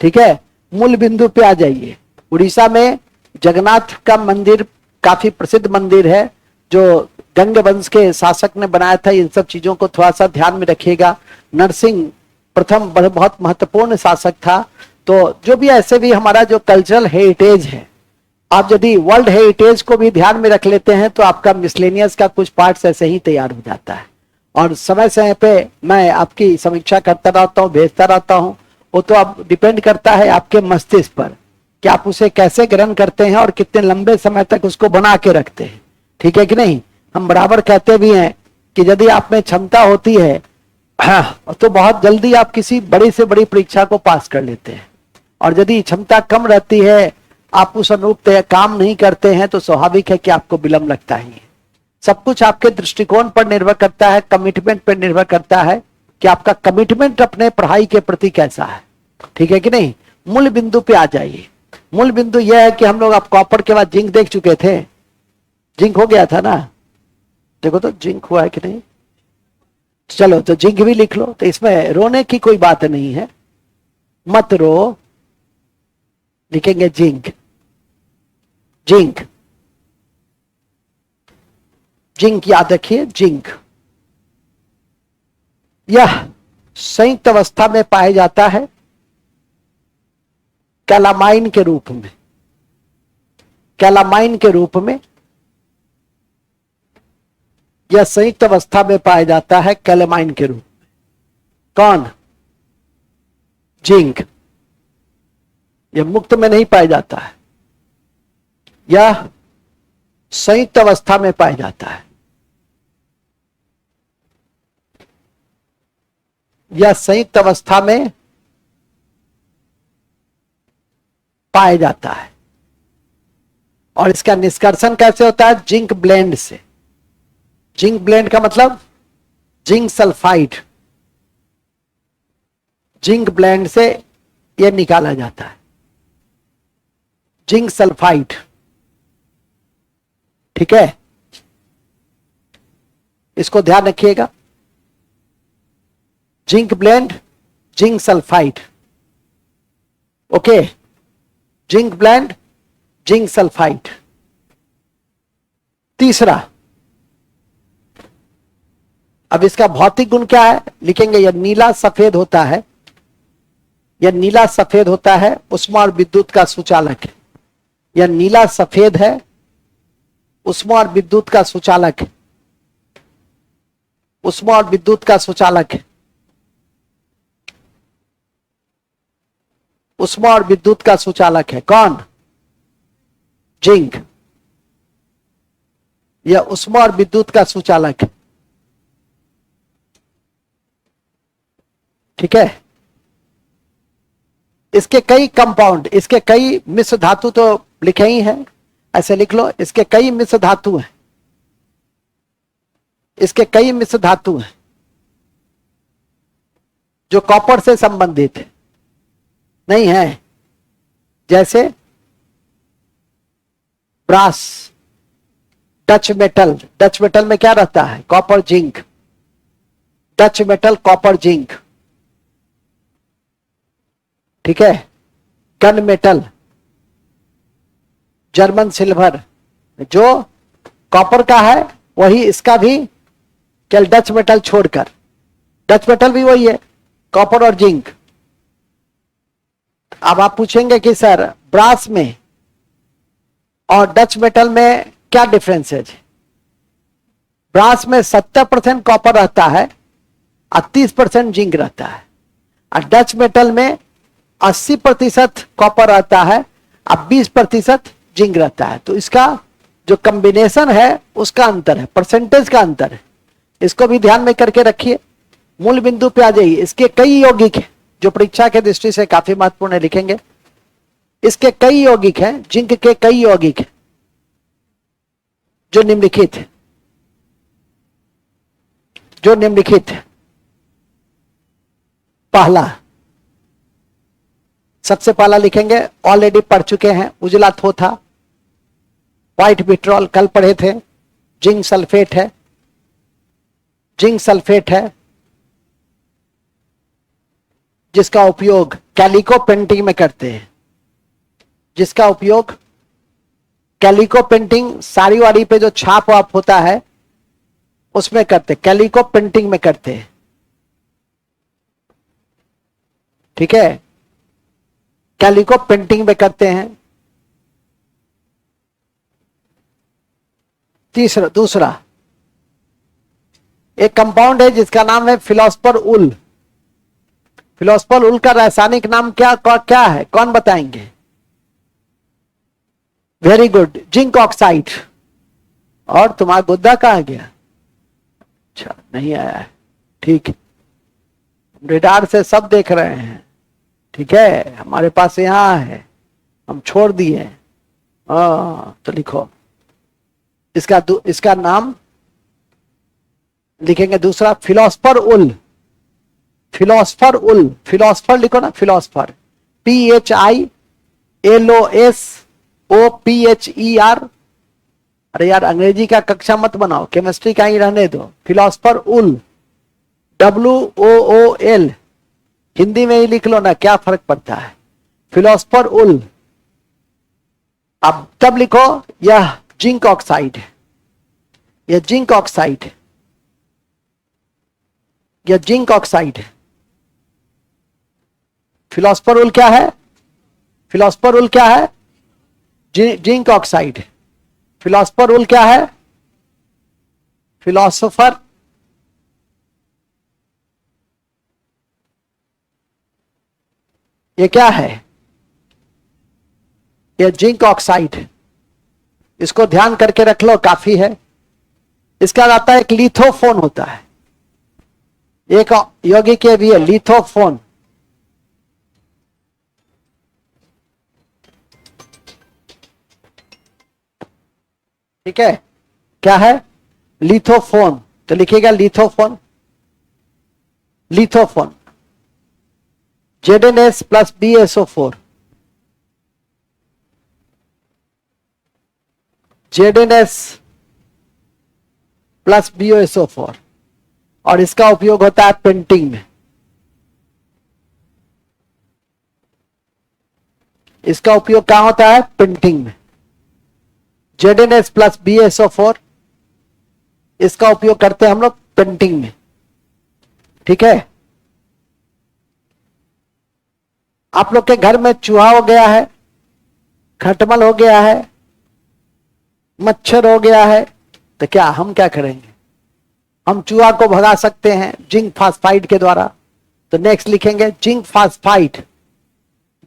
ठीक है। मूल बिंदु पे आ जाइए। उड़ीसा में जगन्नाथ का मंदिर काफी प्रसिद्ध मंदिर है जो गंग वंश के शासक ने बनाया था। इन सब चीजों को थोड़ा सा ध्यान में रखिएगा। नरसिंह प्रथम बहुत महत्वपूर्ण शासक था। तो जो भी ऐसे भी हमारा जो कल्चरल हेरिटेज है, आप यदि वर्ल्ड हेरिटेज को भी ध्यान में रख लेते हैं तो आपका मिसलेनियस का कुछ पार्ट्स ऐसे ही तैयार हो जाता है। और समय समय पे मैं आपकी समीक्षा करता रहता हूँ, भेजता रहता हूँ। वो तो अब डिपेंड करता है आपके मस्तिष्क पर कि आप उसे कैसे ग्रहण करते हैं और कितने लंबे समय तक उसको बना के रखते हैं, ठीक है कि नहीं। हम बराबर कहते भी हैं कि यदि आप में क्षमता होती है तो बहुत जल्दी आप किसी बड़ी से बड़ी परीक्षा को पास कर लेते हैं, और यदि क्षमता कम रहती है, आप उस अनुरूप काम नहीं करते हैं, तो स्वाभाविक है कि आपको विलंब लगता ही है। सब कुछ आपके दृष्टिकोण पर निर्भर करता है, कमिटमेंट पर निर्भर करता है कि आपका कमिटमेंट अपने पढ़ाई के प्रति कैसा है, ठीक है कि नहीं। मूल बिंदु पे आ जाइए। मूल बिंदु यह है कि हम लोग अब कॉपर के बाद जिंक देख चुके थे। जिंक हो गया था ना, देखो तो जिंक हुआ है कि नहीं। चलो तो जिंक भी लिख लो। तो इसमें रोने की कोई बात नहीं है, मत रो, लिखेंगे जिंक। जिंक जिंक याद रखिए, जिंक यह संयुक्त अवस्था में पाया जाता है कैलामाइन के रूप में। कैलामाइन के रूप में यह संयुक्त अवस्था में पाया जाता है, कैलामाइन के रूप में। कौन? जिंक। यह मुक्त में नहीं पाया जाता है, यह संयुक्त अवस्था में पाया जाता है। यह संयुक्त अवस्था में पाया जाता है। और इसका निष्कर्षण कैसे होता है? जिंक ब्लेंड से। जिंक ब्लेंड का मतलब जिंक सल्फाइड। जिंक ब्लेंड से यह निकाला जाता है, जिंक सल्फाइड, ठीक है। इसको ध्यान रखिएगा। Zinc blende, zinc sulphide, okay. Zinc blende, zinc sulphide. तीसरा, अब इसका भौतिक गुण क्या है? लिखेंगे यह नीला सफेद होता है। यह नीला सफेद होता है, उष्मा और विद्युत का सुचालक है। यह नीला सफेद है, उष्मा और विद्युत का सुचालक है। उष्मा और विद्युत का सुचालक है। उष्मा और विद्युत का सुचालक है। कौन? जिंक। यह उष्मा और विद्युत का सुचालक है, ठीक है। इसके कई कंपाउंड, इसके कई मिश्र धातु तो लिखे ही हैं, ऐसे लिख लो, इसके कई मिश्र धातु हैं, इसके कई मिश्र धातु हैं जो कॉपर से संबंधित नहीं है, जैसे brass, Dutch metal, Dutch metal में क्या रहता है, copper zinc, Dutch metal copper zinc, ठीक है। गन मेटल, जर्मन सिल्वर, जो कॉपर का है वही इसका भी, केवल डच मेटल छोड़कर, डच मेटल भी वही है, कॉपर और जिंक। अब आप पूछेंगे कि सर ब्रास में और डच मेटल में क्या डिफरेंस है? ब्रास में 70% कॉपर रहता है और 30% जिंक रहता है, और डच मेटल में 80% कॉपर रहता है और 20% जिंक रहता है। तो इसका जो कॉम्बिनेशन है उसका अंतर है, परसेंटेज का अंतर है, इसको भी ध्यान में करके रखिए। मूल बिंदु पे आ जाइए। इसके कई यौगिक हैं जो परीक्षा के दृष्टि से काफी महत्वपूर्ण है, लिखेंगे। इसके कई यौगिक हैं, जिंक के कई यौगिक हैं जो निम्नलिखित है, जो निम्नलिखित है। पहला, सबसे पहला लिखेंगे, ऑलरेडी पढ़ चुके हैं, उजला थोथा, व्हाइट विट्रॉल कल पढ़े थे। जिंक सल्फेट है, जिंक सल्फेट है जिसका उपयोग कैलिको पेंटिंग में करते हैं, जिसका उपयोग कैलिको पेंटिंग, साड़ी वाड़ी पे जो छाप वाप होता है उसमें करते, कैलिको पेंटिंग में करते हैं, ठीक है, कैलिको पेंटिंग में करते हैं। तीसरा, दूसरा एक कंपाउंड है जिसका नाम है फिलोस्फर उल। फिलोस्फर उल का रासायनिक नाम क्या है, कौन बताएंगे? Very good, zinc oxide. और तुम्हारा गुद्दा कहाँ गया? अच्छा, नहीं आया है, ठीक है, रेडार से सब देख रहे हैं, ठीक है, हमारे पास यहां है, हम छोड़ दिए। तो लिखो इसका नाम लिखेंगे दूसरा, फिलोस्फर उल। फिलोस्फर उल, फिलोस्फर लिखो ना, फिलोस्फर, PHILOSOPHER। अरे यार, अंग्रेजी का कक्षा मत बनाओ, केमिस्ट्री का ही रहने दो। फिलोस्फर उल, WOOL, हिंदी में ही लिख लो ना, क्या फर्क पड़ता है, फिलोस्फर उल। अब तब लिखो, यह जिंक ऑक्साइड है, यह जिंक ऑक्साइड है, यह जिंक ऑक्साइड है। फिलोस्फर उल क्या है? फिलोस्फर उल क्या है? Zinc oxide. फिलोस्फर उल क्या है? फिलोसोफर, ये क्या है? ये जिंक ऑक्साइड। इसको ध्यान करके रख लो, काफी है। इसका आता है एक लिथोफोन होता है, एक यौगिक के भी है लिथोफोन। ठीक है, क्या है? लिथोफोन। तो लिखिएगा lithopone, lithopone, ZnS plus BSO4, ZnS plus BSO4, और इसका उपयोग होता है पेंटिंग में। इसका उपयोग कहां होता है? पेंटिंग में। ZnS प्लस BSO4, इसका उपयोग करते हैं हम लोग पेंटिंग में, ठीक है। आप लोग के घर में चूहा हो गया है, खटमल हो गया है, मच्छर हो गया है, तो क्या हम क्या करेंगे? हम चूहा को भगा सकते हैं जिंक फास्फाइड के द्वारा। तो नेक्स्ट लिखेंगे जिंक फास्फाइड,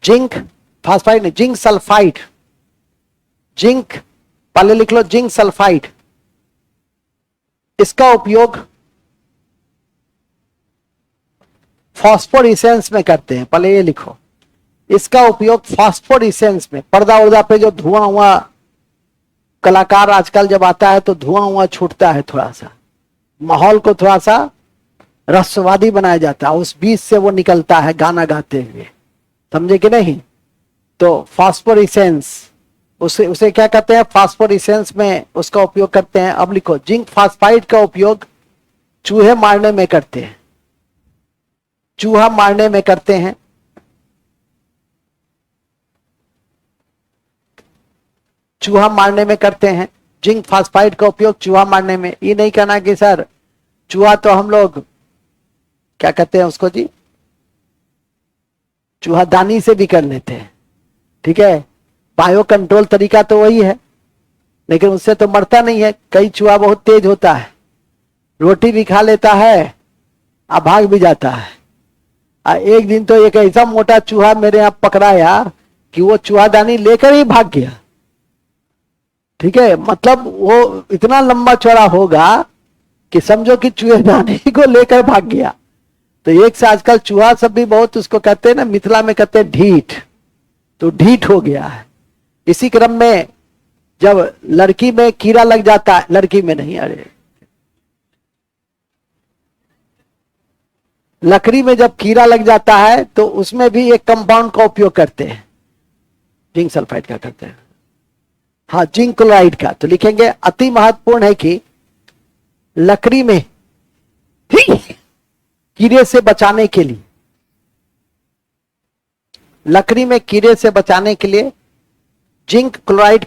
जिंक फास्फाइड नहीं, जिंक सल्फाइड, जिंक, पहले लिख लो जिंक सल्फाइड। इसका उपयोग फॉस्फोरेसेंस में करते हैं, पहले ये लिखो, इसका उपयोग फास्फोरेसेंस में, पर्दा उर्दा पे जो धुआं हुआ, कलाकार आजकल जब आता है तो धुआं हुआ छूटता है, थोड़ा सा माहौल को थोड़ा सा रसवादी बनाया जाता है, उस बीच से वो निकलता है गाना गाते हुए, समझे कि नहीं। तो फास्फोरेसेंस, उसे क्या कहते हैं, फास्फोरेसेंस में उसका उपयोग करते हैं। अब लिखो, जिंक फास्फाइड का उपयोग चूहे मारने में करते हैं, चूहा मारने में करते हैं। चूहा मारने में करते हैं, जिंक फास्फाइड का उपयोग चूहा मारने में। ये नहीं कहना कि सर चूहा तो हम लोग क्या कहते हैं उसको जी, चूहादानी से भी कर लेते हैं, ठीक है, बायो कंट्रोल तरीका तो वही है, लेकिन उससे तो मरता नहीं है। कई चूहा बहुत तेज होता है, रोटी भी खा लेता है और भाग भी जाता है। एक दिन तो एक ऐसा मोटा चूहा मेरे यहाँ पकड़ाया कि वो चूहादानी लेकर ही भाग गया, ठीक है, मतलब वो इतना लंबा चौड़ा होगा कि समझो कि चूहेदानी को लेकर भाग गया। तो एक से आजकल चूहा सब भी बहुत उसको कहते हैं ना, मिथिला में कहते हैं ढीठ, तो ढीठ हो गया है। इसी क्रम में जब लड़की में कीड़ा लग जाता है, लड़की में नहीं, अरे लकड़ी में जब कीड़ा लग जाता है तो उसमें भी एक कंपाउंड का उपयोग करते हैं, जिंक सल्फाइड का करते हैं, हाँ जिंक क्लोराइड का। तो लिखेंगे अति महत्वपूर्ण है कि लकड़ी में कीड़े से बचाने के लिए, लकड़ी में कीड़े से बचाने के लिए जिंक क्लोराइड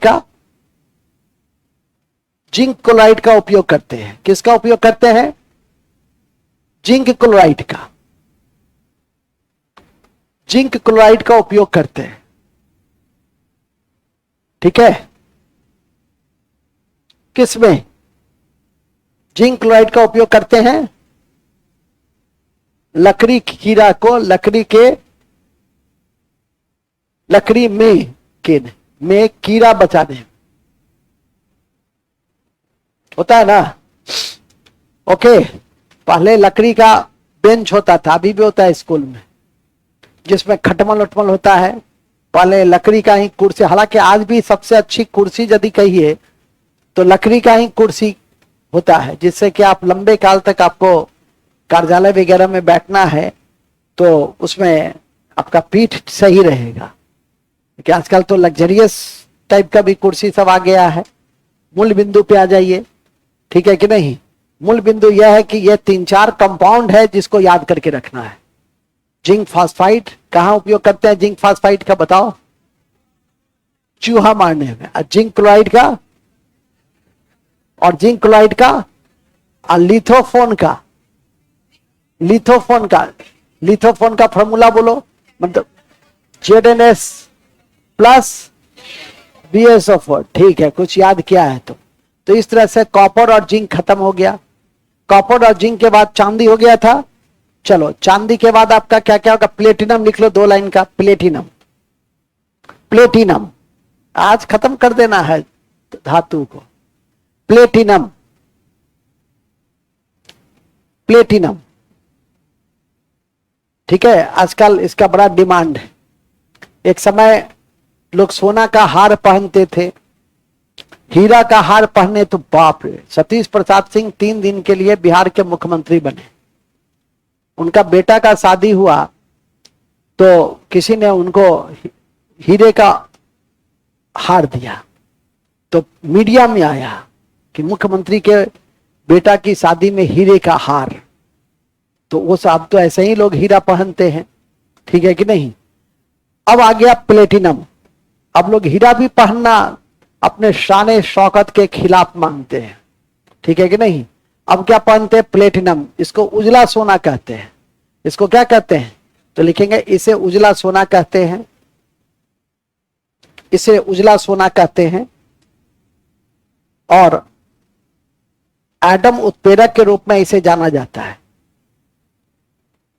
का उपयोग करते हैं। किसका उपयोग करते हैं? जिंक क्लोराइड का, जिंक क्लोराइड का उपयोग करते हैं, ठीक है। किसमें? जिंक क्लोराइड का उपयोग करते हैं लकड़ी कीड़ा को, लकड़ी में कीड़ा बचाने, होता है ना। ओके, पहले लकड़ी का बेंच होता था, अभी भी होता है स्कूल में, जिसमें खटमल उटमल होता है। पहले लकड़ी का ही कुर्सी, हालांकि आज भी सबसे अच्छी कुर्सी यदि कहिए तो लकड़ी का ही कुर्सी होता है, जिससे कि आप लंबे काल तक, आपको कार्यालय वगैरह में बैठना है तो उसमें आपका पीठ सही रहेगा। क्योंकि आजकल तो लग्जरियस टाइप का भी कुर्सी सब आ गया है। मूल बिंदु पे आ जाइए, ठीक है कि नहीं। मूल बिंदु यह है कि यह 3-4 कंपाउंड है जिसको याद करके रखना है। जिंक फास्फाइड कहां उपयोग करते हैं? जिंक फास्फाइड का बताओ, चूहा मारने में। जिंक क्लोराइड का, और जिंक क्लोराइड का, और लिथोफोन का, लिथोफोन का फॉर्मूला बोलो, मतलब ZnS प्लस BSO4, ठीक है, कुछ याद किया है तो इस तरह से कॉपर और जिंक खत्म हो गया। कॉपर और जिंक के बाद चांदी हो गया था। चलो, चांदी के बाद आपका क्या क्या होगा? प्लेटिनम लिख लो, 2 लाइन का। प्लेटिनम आज खत्म कर देना है धातु को। प्लेटिनम, ठीक है, आजकल इसका बड़ा डिमांड है। एक समय लोग सोना का हार पहनते थे, हीरा का हार पहने तो बाप रे। सतीश प्रसाद सिंह 3 दिन के लिए बिहार के मुख्यमंत्री बने। उनका बेटा का शादी हुआ तो किसी ने उनको हीरे का हार दिया, तो मीडिया में आया कि मुख्यमंत्री के बेटा की शादी में हीरे का हार। तो वो साहब तो ऐसे ही लोग हीरा पहनते हैं, ठीक है कि नहीं। अब आ गया प्लेटिनम। अब लोग हीरा भी पहनना अपने शान शौकत के खिलाफ मानते हैं, ठीक है कि नहीं। अब क्या पहनते हैं? प्लेटिनम। इसको उजला सोना कहते हैं। इसको क्या कहते हैं? तो लिखेंगे इसे उजला सोना कहते हैं, इसे उजला सोना कहते हैं। और एडम उत्प्रेरक के रूप में इसे जाना जाता है,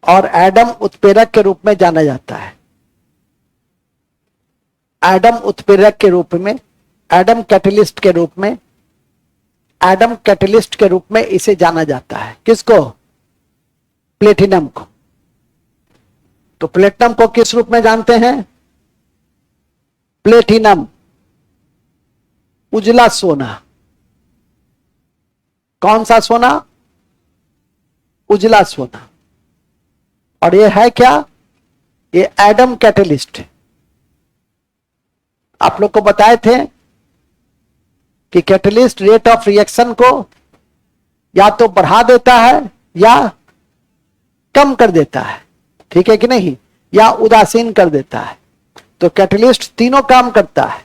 और एडम उत्प्रेरक के रूप में जाना जाता है। एडम उत्प्रेरक के रूप में, एडम कैटलिस्ट के रूप में, एडम कैटलिस्ट के रूप में इसे जाना जाता है। किसको? प्लेटिनम को। तो प्लेटिनम को किस रूप में जानते हैं? प्लेटिनम, उजला सोना। कौन सा सोना? उजला सोना। और ये है क्या? ये एडम कैटलिस्ट। आप लोग को बताए थे कि कैटलिस्ट रेट ऑफ रिएक्शन को या तो बढ़ा देता है या कम कर देता है, ठीक है कि नहीं, या उदासीन कर देता है। तो कैटलिस्ट तीनों काम करता है।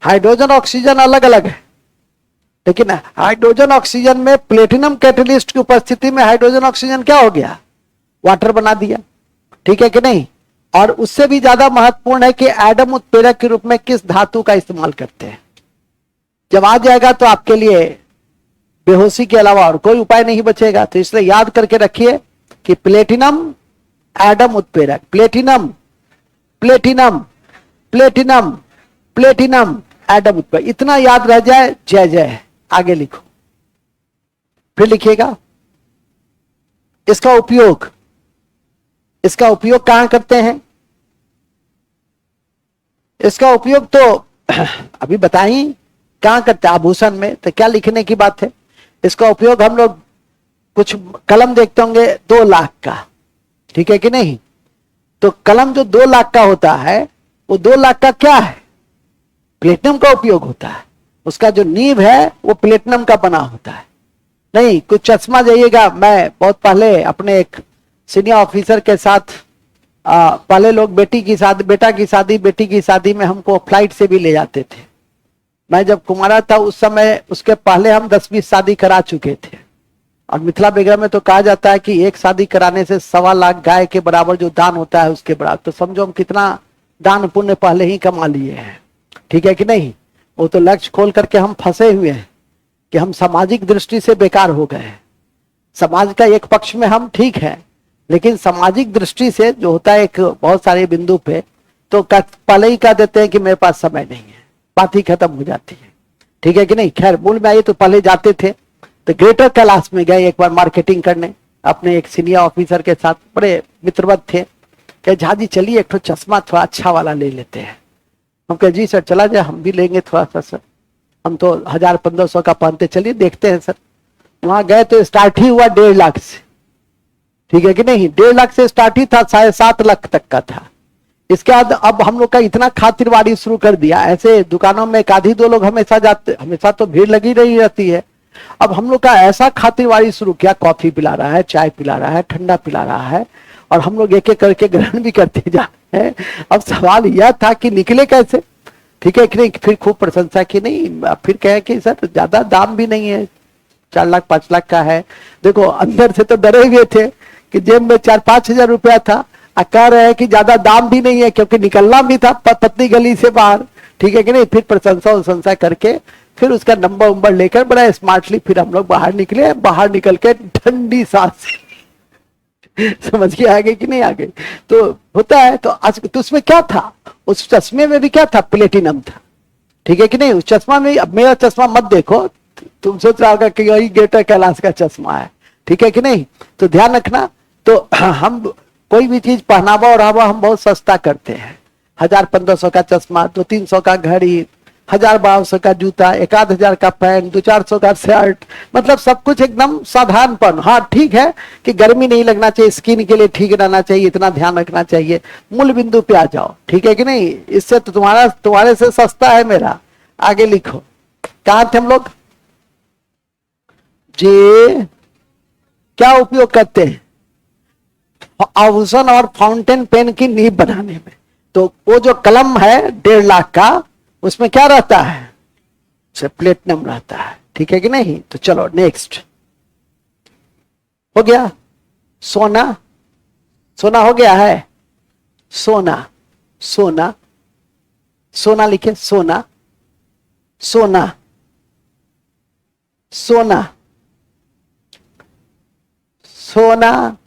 हाइड्रोजन ऑक्सीजन अलग अलग है, लेकिन हाइड्रोजन ऑक्सीजन में प्लेटिनम कैटलिस्ट की उपस्थिति में हाइड्रोजन ऑक्सीजन क्या हो गया? वाटर बना दिया, ठीक है कि नहीं। और उससे भी ज्यादा महत्वपूर्ण है कि एडम उत्प्रेरक के रूप में किस धातु का इस्तेमाल करते हैं। जब आ जाएगा तो आपके लिए बेहोशी के अलावा और कोई उपाय नहीं बचेगा। तो इसलिए याद करके रखिए कि प्लेटिनम एडम उत्प्रेरक, platinum platinum platinum platinum Adam उत्प्रेरक, इतना याद रह जाए, जय जय है। आगे लिखो, फिर लिखिएगा इसका उपयोग कहां करते हैं? इसका उपयोग तो अभी बताई कहां करते हैं, आभूषण में। तो क्या लिखने की बात है? इसका उपयोग हम लोग कुछ कलम देखते होंगे 2 लाख का, ठीक है कि नहीं। तो कलम जो 2 लाख का होता है, वो 2 लाख का क्या है? प्लेटिनम का उपयोग होता है। उसका जो नींव है वो प्लेटिनम का बना होता है। नहीं, कुछ चश्मा जाइएगा। मैं बहुत पहले अपने एक सीनियर ऑफिसर के साथ पहले लोग बेटा की शादी में हमको फ्लाइट से भी ले जाते थे। मैं जब कुमारा था उस समय, उसके पहले हम 10-20 शादी करा चुके थे। और मिथिला बेगम में तो कहा जाता है कि एक शादी कराने से 1.25 लाख गाय के बराबर जो दान होता है उसके बराबर। तो समझो हम कितना दान पुण्य पहले ही कमा लिए हैं, ठीक है कि नहीं। वो तो लक्ष्य खोल करके हम फंसे हुए हैं कि हम सामाजिक दृष्टि से बेकार हो गए हैं। समाज का एक पक्ष में हम ठीक है, लेकिन सामाजिक दृष्टि से जो होता है एक बहुत सारे बिंदु पे, तो पहले ही कह देते हैं कि मेरे पास समय नहीं है, बात ही खत्म हो जाती है, ठीक है कि नहीं। खैर, मूल में आइए तो पहले जाते थे तो ग्रेटर कैलाश में गए एक बार मार्केटिंग करने अपने एक सीनियर ऑफिसर के साथ, बड़े मित्रवत थे। कहे झा जी चलिए एक तो चश्मा थोड़ा अच्छा वाला ले लेते हैं। हम कहे जी सर चला जाए, हम भी लेंगे थोड़ा सा सर, हम तो 1000-1500 का पहनते, चलिए देखते हैं सर। वहां गए तो स्टार्ट ही हुआ 1.5 लाख से, ठीक है कि नहीं। 1.5 लाख से स्टार्ट ही था, 7.5 लाख तक का था। इसके बाद अब हम लोग का इतना खातिरवाड़ी शुरू कर दिया। ऐसे दुकानों में 1-2 लोग हमेशा जाते, हमेशा तो भीड़ लगी रही रहती है। अब हम लोग का ऐसा खातिरवाड़ी शुरू किया, कॉफी पिला रहा है, चाय पिला रहा है, ठंडा पिला रहा है, और हम लोग एक एक करके ग्रहण भी करते जा रहे हैं। अब सवाल यह था कि निकले कैसे, ठीक है कि नहीं। फिर खूब प्रशंसा की, नहीं फिर कहे कि सर ज्यादा दाम भी नहीं है, 4 लाख 5 लाख का है। देखो अंदर से तो डरे हुए थे कि जेब में 4-5 हजार रुपया था, कह रहे हैं कि ज्यादा दाम भी नहीं है, क्योंकि निकलना भी था पतली गली से बाहर, ठीक है कि नहीं। फिर प्रशंसा करके फिर उसका नंबर लेकर बड़ा स्मार्टली फिर हम लोग बाहर निकले। बाहर निकल के ठंडी सांस समझ के आगे कि नहीं आगे तो होता है। तो आज तो उसमें क्या था, उस चश्मे में भी क्या था? प्लेटिनम था, ठीक है कि नहीं। उस चश्मा में, अब मेरा चश्मा मत देखो, तुम सोच रहा होगा कि यही ग्रेटर कैलाश का चश्मा है, ठीक है कि नहीं। तो ध्यान रखना। तो हम कोई भी चीज पहनावा और हवा हम बहुत सस्ता करते हैं। 1000-1500 का चश्मा, 200-300 का घड़ी, 1000-1200 का जूता, 1000 का पैंट, 200-400 का शर्ट, मतलब सब कुछ एकदम साधारणपन। हाँ ठीक है कि गर्मी नहीं लगना चाहिए, स्किन के लिए ठीक रहना चाहिए, इतना ध्यान रखना चाहिए। मूल बिंदु पे आ जाओ, ठीक है कि नहीं। इससे तो तुम्हारे से सस्ता है मेरा। आगे लिखो, कहां थे हम लोग जी? क्या उपयोग करते हैं? आभूषण और फाउंटेन पेन की नींव बनाने में। तो वो जो कलम है 1.5 लाख का, उसमें क्या रहता है? प्लेटिनम रहता है, ठीक है कि नहीं। तो चलो नेक्स्ट हो गया। सोना, सोना हो गया है। सोना, सोना, सोना लिखे, सोना, सोना, सोना, सोना,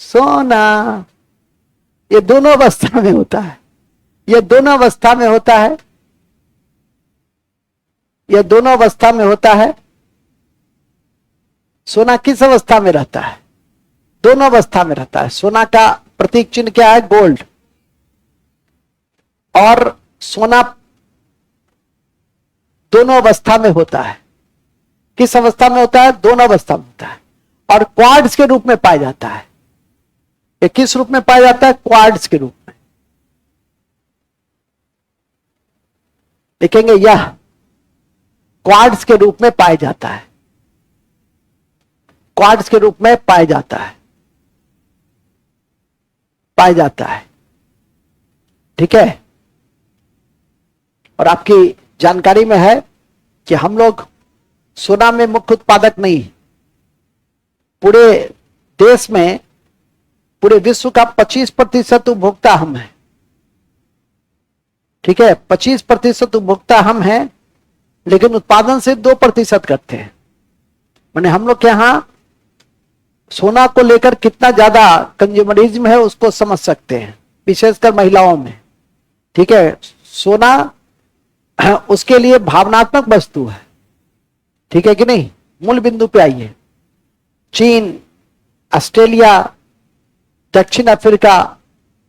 सोना। ये दोनों अवस्था में होता है, ये दोनों अवस्था में होता है, ये दोनों अवस्था में होता है। सोना किस अवस्था में रहता है? दोनों अवस्था में रहता है। सोना का प्रतीक चिन्ह क्या है? गोल्ड। और सोना दोनों अवस्था में होता है। किस अवस्था में होता है? दोनों अवस्था में होता है। और क्वार्ट्ज के रूप में पाया जाता है। ये किस रूप में पाया जाता है? क्वार्ट्ज के रूप में। देखेंगे यह क्वार्ट्ज के रूप में पाया जाता है। क्वार्ट्ज के रूप में पाया जाता है, पाया जाता है। ठीक है। और आपकी जानकारी में है कि हम लोग सोना में मुख्य उत्पादक नहीं, पूरे देश में, पूरे विश्व का 25% उपभोक्ता हम हैं। ठीक है, 25% उपभोक्ता हम हैं, लेकिन उत्पादन से 2% करते हैं। माने हम लोग के यहां सोना को लेकर कितना ज्यादा कंज्यूमरिज्म है उसको समझ सकते हैं, विशेषकर महिलाओं में। ठीक है, सोना उसके लिए भावनात्मक वस्तु है। ठीक है कि नहीं? मूल बिंदु पे आइए। चीन, ऑस्ट्रेलिया, दक्षिण अफ्रीका,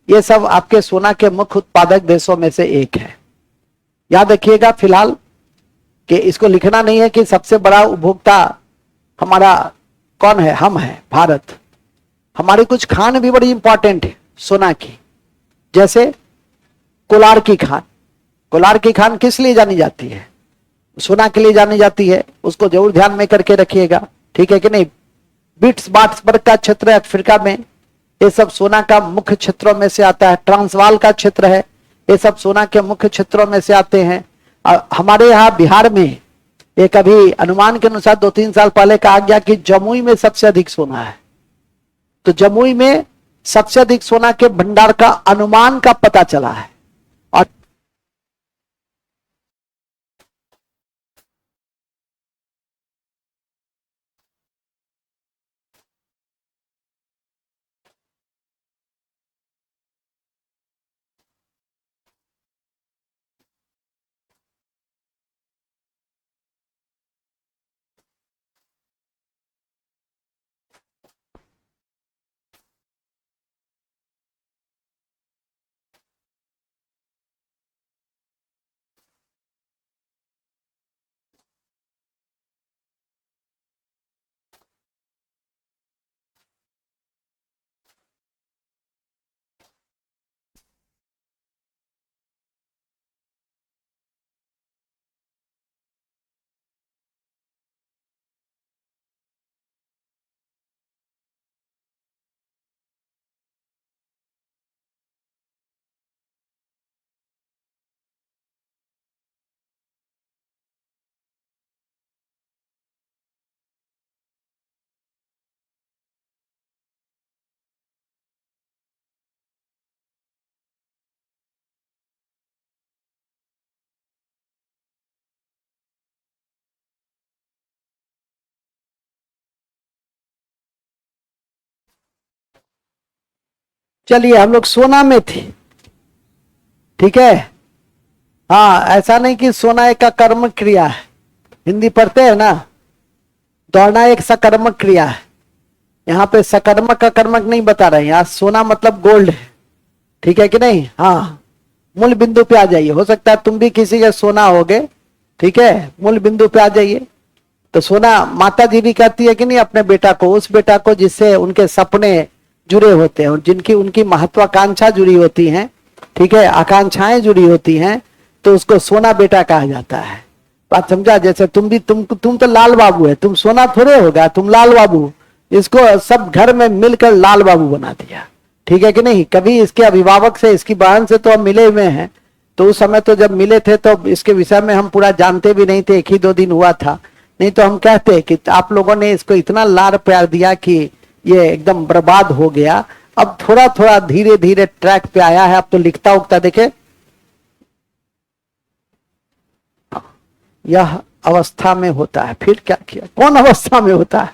ये सब आपके सोना के मुख्य उत्पादक देशों में से एक है। याद रखिएगा फिलहाल कि इसको लिखना नहीं है कि सबसे बड़ा उपभोक्ता हमारा कौन है? हम है, भारत। हमारी कुछ खान भी बड़ी इंपॉर्टेंट है सोना की, जैसे कोलार की खान। कोलार की खान किस लिए जानी जाती है? सोना के लिए जानी जाती है, उसको जरूर ध्यान में करके रखिएगा। ठीक है कि नहीं? बिट्स बाट्सबर्ग का क्षेत्र है अफ्रीका में, ये सब सोना का मुख्य क्षेत्रों में से आता है। ट्रांसवाल का क्षेत्र है, ये सब सोना के मुख्य क्षेत्रों में से आते हैं। हमारे यहाँ बिहार में एक अभी अनुमान के अनुसार 2-3 साल पहले कहा गया कि जमुई में सबसे अधिक सोना है। तो जमुई में सबसे अधिक सोना के भंडार का अनुमान का पता चला है। और चलिए, हम लोग सोना में थे। ठीक है। हाँ, ऐसा नहीं कि सोना एक कर्मक क्रिया है। हिंदी पढ़ते हैं ना, दौड़ना एक सकर्मक क्रिया है। यहाँ पे सकर्मक का कर्मक नहीं बता रहे हैं। यहाँ सोना मतलब गोल्ड है। ठीक है कि नहीं? हाँ, मूल बिंदु पे आ जाइए। हो सकता है तुम भी किसी का सोना होगे। ठीक है, मूल बिंदु पे आ जाइए। तो सोना माता जी भी कहती है कि नहीं अपने बेटा को, उस बेटा को जिससे उनके सपने जुड़े होते हैं और जिनकी उनकी महत्वाकांक्षा जुड़ी होती हैं। ठीक है, आकांक्षाएं जुड़ी होती हैं, तो उसको सोना बेटा कहा जाता है। बात समझा? जैसे तुम तो लाल बाबू है, तुम सोना थोड़े होगा, तुम लाल बाबू। इसको सब घर में मिलकर लाल बाबू बना दिया। ठीक है कि नहीं? कभी इसके अभिभावक से, इसकी बहन से तो हम मिले हुए हैं, तो उस समय तो जब मिले थे तो इसके विषय में हम पूरा जानते भी नहीं थे। 1 ही 2 दिन हुआ था, नहीं तो हम कहते कि आप लोगों ने इसको इतना लाड़ प्यार दिया कि ये एकदम बर्बाद हो गया। अब थोड़ा थोड़ा धीरे धीरे ट्रैक पे आया है। अब तो लिखता उगता देखे, यह अवस्था में होता है। फिर क्या किया? कौन अवस्था में होता है?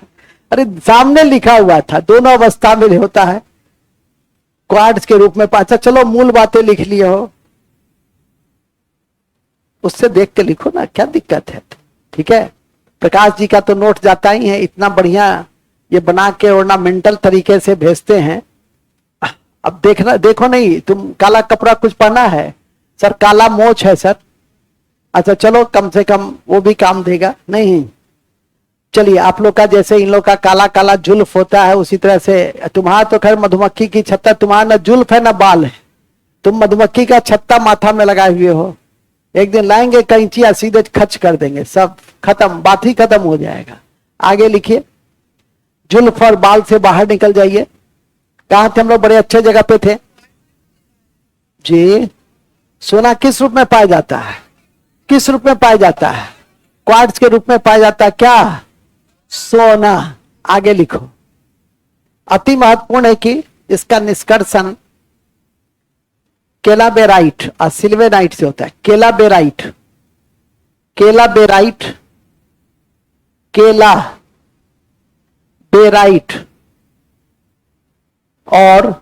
अरे सामने लिखा हुआ था, दोनों अवस्था में होता है, क्वार्ट्ज के रूप में। अच्छा चलो, मूल बातें लिख लिए हो, उससे देख के लिखो ना, क्या दिक्कत है? ठीक है, प्रकाश जी का तो नोट जाता ही है, इतना बढ़िया ये बना के ऑर्नामेंटल तरीके से भेजते हैं। अब देखना, देखो नहीं, तुम काला कपड़ा कुछ पहना है? सर काला मोच है सर। अच्छा चलो, कम से कम वो भी काम देगा। नहीं, चलिए, आप लोग का जैसे इन लोग का काला काला जुल्फ होता है, उसी तरह से तुम्हारा तो खैर मधुमक्खी की छत्ता, तुम्हारा ना जुल्फ है ना बाल है, तुम मधुमक्खी का छत्ता माथा में लगाए हुए हो। एक दिन लाएंगे कैंचिया, सीधे खच कर देंगे, सब खत्म, बात ही खत्म हो जाएगा। आगे लिखिए, जुल्फ और बाल से बाहर निकल जाइए। कहा थे हम लोग? बड़े अच्छे जगह पे थे जी। सोना किस रूप में पाया जाता है? किस रूप में पाया जाता है? क्वार्ट्ज के रूप में पाया जाता है। क्या? सोना। आगे लिखो। अति महत्वपूर्ण है कि इसका निष्कर्षण केलाबेराइट और सिल्वेनाइट से होता है। केलाबेराइट, केलाबेराइट, केला बेराइट और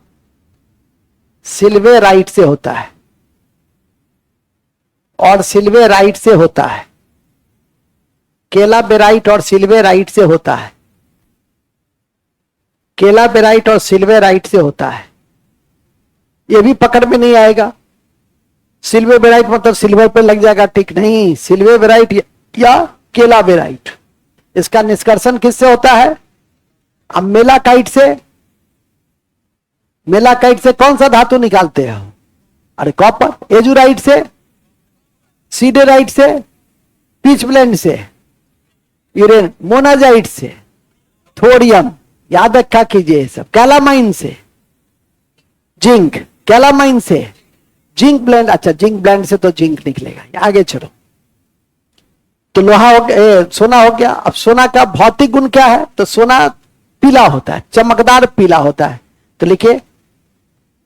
सिल्वेराइट से होता है, और सिल्वेराइट से होता है। केलाबेराइट और सिल्वेराइट से होता है। केलाबेराइट और सिल्वेराइट से होता है। ये भी पकड़ में नहीं आएगा। सिल्वेराइट मतलब सिल्वर पे लग जाएगा, ठीक नहीं। सिल्वेराइट या केलाबेराइट, इसका निष्कर्षण किससे होता है? अब मेलाकाइट से। मेलाकाइट से कौन सा धातु निकालते हो? अरे कॉपर। एजुराइट से, सीडेराइट से, पिच ब्लेंड से, यूरेन, मोनाजाइट से, थोरियम, याद रखा कीजिए सब। कैलामाइन से, जिंक, कैलामाइन से, जिंक ब्लेंड। अच्छा, जिंक ब्लेंड से तो जिंक निकलेगा। आगे चलो, तो लोहा हो गया, सोना हो गया। अब सोना का भौतिक गुण क्या है? तो सोना पीला होता है, चमकदार पीला होता है। तो लिखिए,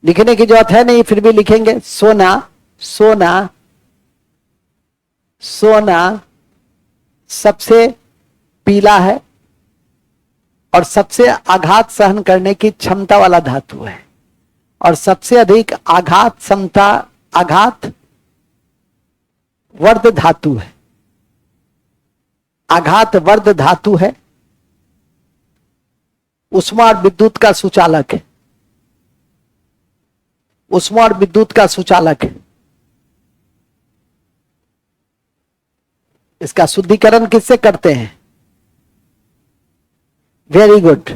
लिखने की जरूरत है नहीं, फिर भी लिखेंगे। सोना, सोना, सोना सबसे पीला है और सबसे आघात सहन करने की क्षमता वाला धातु है, और सबसे अधिक आघात क्षमता, आघात वर्ध धातु है। आघात वर्ध धातु है। उष्मा और विद्युत का सुचालक है। उष्मा और विद्युत का सुचालक है। इसका शुद्धिकरण किससे करते हैं? वेरी गुड,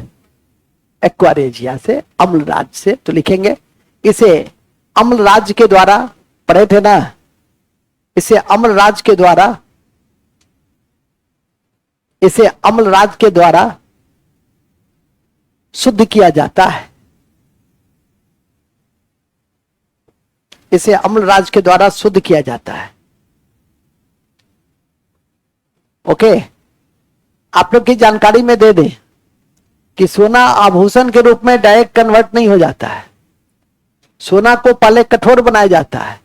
एक्वारेजिया से, अम्लराज से। तो लिखेंगे इसे अम्लराज के द्वारा, पढ़े थे ना, इसे अम्लराज के द्वारा, इसे अम्लराज के द्वारा शुद्ध किया जाता है। इसे अम्लराज के द्वारा शुद्ध किया जाता है। ओके, आप लोग की जानकारी में दे दें कि सोना आभूषण के रूप में डायरेक्ट कन्वर्ट नहीं हो जाता है। सोना को पहले कठोर बनाया जाता है,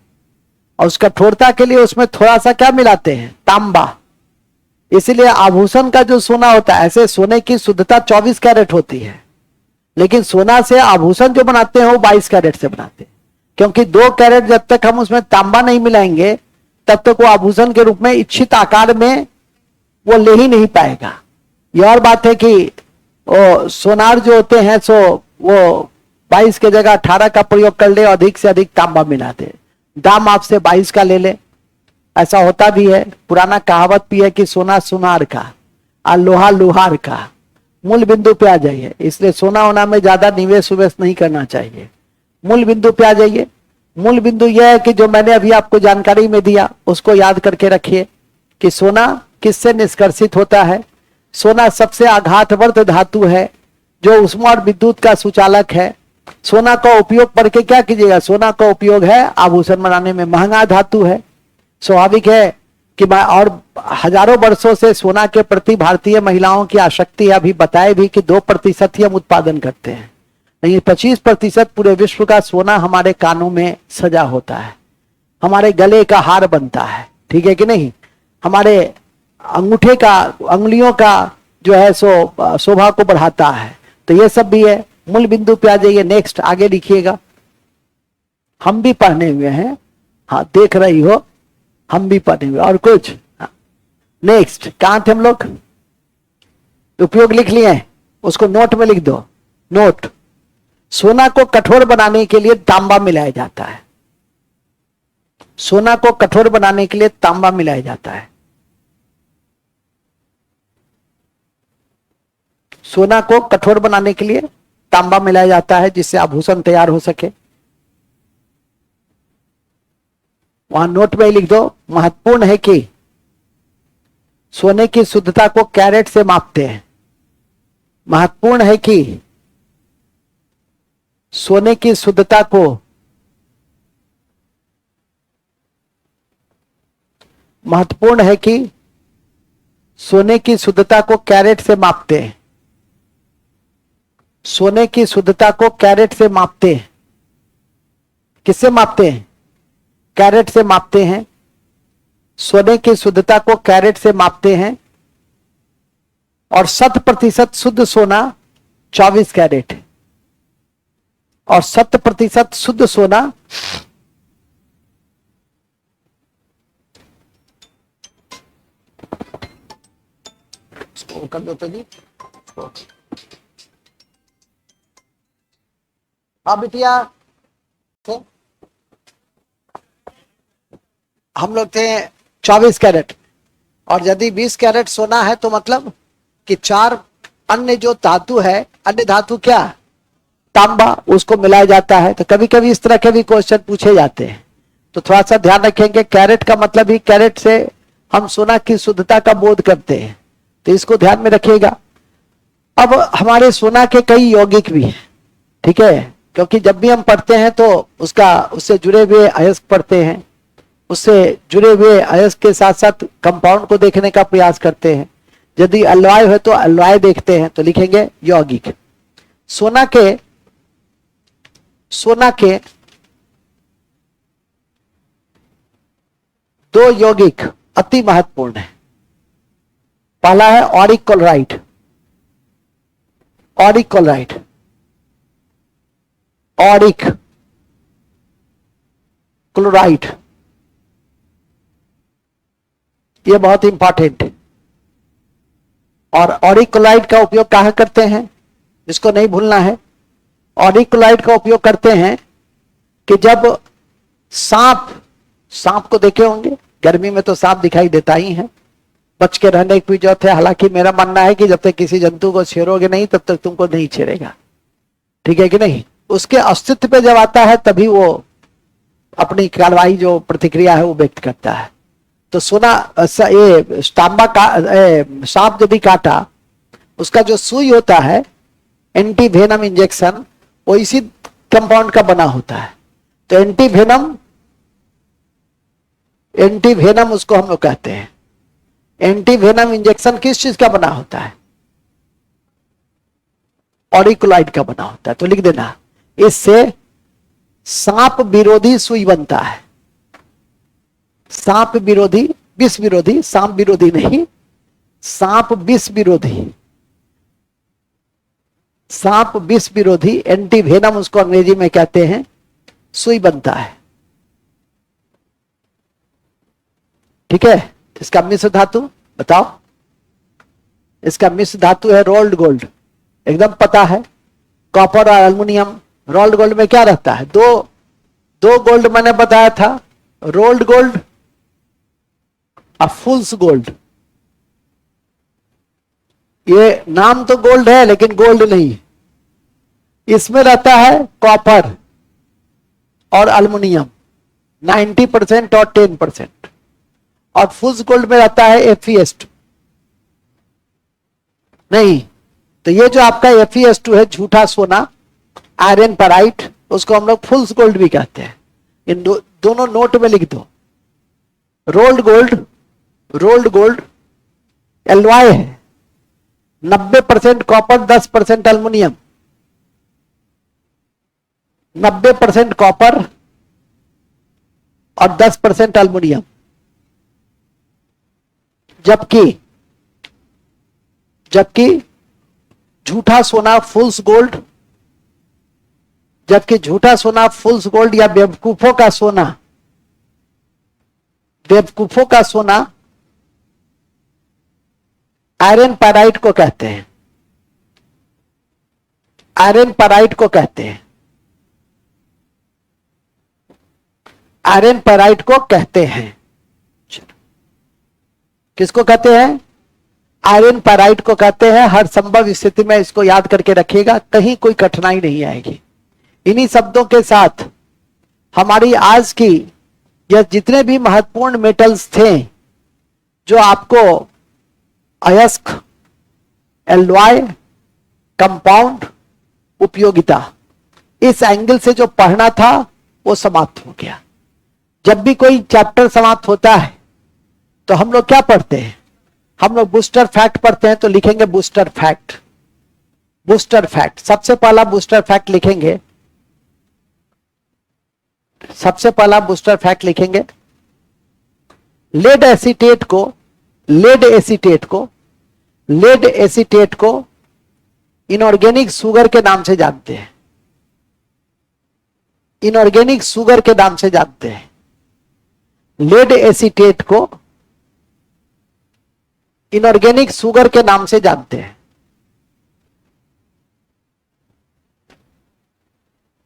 और उस कठोरता के लिए उसमें थोड़ा सा क्या मिलाते हैं? तांबा। इसीलिए आभूषण का जो सोना होता है, ऐसे सोने की शुद्धता 24 कैरेट होती है, लेकिन सोना से आभूषण जो बनाते हैं वो 22 कैरेट से बनाते हैं, क्योंकि 2 कैरेट जब तक हम उसमें तांबा नहीं मिलाएंगे तब तक वो आभूषण के रूप में इच्छित आकार में वो ले ही नहीं पाएगा। यह और बात है कि वो सोनार जो होते हैं सो वो 22 के जगह 18 का प्रयोग कर ले, अधिक से अधिक तांबा मिला दे, दाम आपसे 22 का ले ले। ऐसा होता भी है। पुराना कहावत भी है कि सोना सुनार का और लोहा लुहार का। मूल बिंदु पे आ जाइए। इसलिए सोना होना में ज्यादा निवेश उवेश नहीं करना चाहिए। मूल बिंदु पे आ जाइए। मूल बिंदु यह है कि जो मैंने अभी आपको जानकारी में दिया उसको याद करके रखिए कि सोना किससे निष्कर्षित होता है। सोना सबसे आघातवर्ध धातु है जो उष्मा और विद्युत का सुचालक है। सोना का उपयोग करके क्या कीजिएगा? सोना का उपयोग है आभूषण बनाने में। महंगा धातु है, स्वाभाविक है कि और हजारों वर्षों से सोना के प्रति भारतीय महिलाओं की आसक्ति है। अभी बताए भी कि 2% ही हम उत्पादन करते हैं, लेकिन 25% पूरे विश्व का सोना हमारे कानों में सजा होता है, हमारे गले का हार बनता है, ठीक है कि नहीं? हमारे अंगूठे का, अंगुलियों का जो है सो शोभा को बढ़ाता है। तो ये सब भी है। मूल बिंदु पे आ जाइए। नेक्स्ट आगे लिखिएगा। हम भी पढ़ने हुए हैं, हाँ देख रही हो, हम भी पढ़े हुए। और कुछ? नेक्स्ट कहां थे हम लोग? उपयोग लिख लिए हैं, उसको नोट में लिख दो। नोट, सोना को कठोर बनाने के लिए तांबा मिलाया जाता है। सोना को कठोर बनाने के लिए तांबा मिलाया जाता है। सोना को कठोर बनाने के लिए तांबा मिलाया जाता है जिससे आभूषण तैयार हो सके। वहां नोट में लिख दो, महत्वपूर्ण है कि सोने की शुद्धता को कैरेट से मापते हैं। महत्वपूर्ण है कि सोने की शुद्धता को महत्वपूर्ण है कि सोने की शुद्धता को कैरेट से मापते हैं। सोने की शुद्धता को कैरेट से मापते हैं। किससे मापते हैं? कैरेट से मापते हैं। सोने की शुद्धता को कैरेट से मापते हैं और 100% शुद्ध सोना 24 कैरेट है और 100% शुद्ध सोना कर दो तो जी। हाँ बिटिया, हम लोग थे 24 कैरेट और यदि 20 कैरेट सोना है तो मतलब कि 4 अन्य जो धातु है, अन्य धातु क्या? तांबा, उसको मिलाया जाता है। तो कभी कभी इस तरह के भी क्वेश्चन पूछे जाते हैं, तो थोड़ा सा ध्यान रखेंगे। कैरेट का मतलब ही कैरेट से हम सोना की शुद्धता का बोध करते हैं, तो इसको ध्यान में रखिएगा। अब हमारे सोना के कई यौगिक भी हैं, ठीक है, क्योंकि जब भी हम पढ़ते हैं तो उससे जुड़े हुए अयस्क पढ़ते हैं, उससे जुड़े हुए अयस्क के साथ साथ कंपाउंड को देखने का प्रयास करते हैं। यदि अलॉय है तो अलॉय देखते हैं, तो लिखेंगे यौगिक। सोना के 2 यौगिक अति महत्वपूर्ण है। पहला है Auric chloride. Auric chloride, Auric chloride, ये बहुत इंपॉर्टेंट है। और ऑरिक क्लोराइड का उपयोग कहां करते हैं, इसको नहीं भूलना है। ऑरिक क्लोराइड का उपयोग करते हैं कि जब सांप को देखे होंगे, गर्मी में तो सांप दिखाई देता ही है, बच के रहने की जरूरत है। हालांकि मेरा मानना है कि जब तक किसी जंतु को छेड़ोगे नहीं तब तक तुमको नहीं छेड़ेगा, ठीक है कि नहीं। उसके अस्तित्व पे जब आता है तभी वो अपनी कार्रवाई, जो प्रतिक्रिया है वो व्यक्त करता है। तो सोना, ये तांबा का सांप जब भी काटा, उसका जो सुई होता है, एंटी वेनम इंजेक्शन, वो इसी कंपाउंड का बना होता है। तो एंटी वेनम उसको हम लोग कहते हैं। एंटी वेनम इंजेक्शन किस चीज का बना होता है? ऑरिक क्लोराइड का बना होता है। तो लिख देना, इससे सांप विरोधी सुई बनता है। सांप विरोधी, विष विरोधी, सांप विरोधी नहीं, सांप विष विरोधी, सांप विष विरोधी एंटी वेनम उसको अंग्रेजी में कहते हैं, सुई बनता है, ठीक है। इसका मिश्र धातु बताओ। इसका मिश्र धातु है रोल्ड गोल्ड, एकदम पता है, कॉपर और एल्युमिनियम। रोल्ड गोल्ड में क्या रहता है? दो गोल्ड मैंने बताया था, रोल्ड गोल्ड और फुल्स गोल्ड। ये नाम तो गोल्ड है लेकिन गोल्ड नहीं। इसमें रहता है कॉपर और एल्युमिनियम 90% और 10%, और फुल्स गोल्ड में रहता है Fe2 नहीं। तो ये जो आपका Fe2 है, झूठा सोना, आयरन पेराइट, उसको हम लोग फुल्स गोल्ड भी कहते हैं। इन दोनों नोट में लिख दो। रोल्ड गोल्ड एलॉय है, 90% कॉपर 10% एल्युमिनियम, 90% कॉपर और 10% एल्युमिनियम। जबकि झूठा सोना फुल्स गोल्ड, जबकि झूठा सोना फुल्स गोल्ड या बेवकूफों का सोना आयरन पैराइट को कहते हैं। आयरन पैराइट को कहते हैं। आयरन पेराइट को कहते हैं। किसको कहते हैं? आयरन पेराइट को कहते हैं। हर संभव स्थिति में इसको याद करके रखिएगा, कहीं कोई कठिनाई नहीं आएगी। इन्हीं शब्दों के साथ हमारी आज की यह जितने भी महत्वपूर्ण मेटल्स थे जो आपको अयस्क, एलॉय, कंपाउंड, उपयोगिता, इस एंगल से जो पढ़ना था वो समाप्त हो गया। जब भी कोई चैप्टर समाप्त होता है तो हम लोग क्या पढ़ते हैं? हम लोग बूस्टर फैक्ट पढ़ते हैं। तो लिखेंगे बूस्टर फैक्ट। बूस्टर फैक्ट, सबसे पहला बूस्टर फैक्ट लिखेंगे। सबसे पहला बूस्टर फैक्ट लिखेंगे, लेड एसीटेट को, लेड एसीटेट को, लेड एसीटेट को इनऑर्गेनिक शुगर के नाम से जानते हैं। इनऑर्गेनिक शुगर के नाम से जानते हैं। लेड एसीटेट को इनऑर्गेनिक शुगर के नाम से जानते हैं।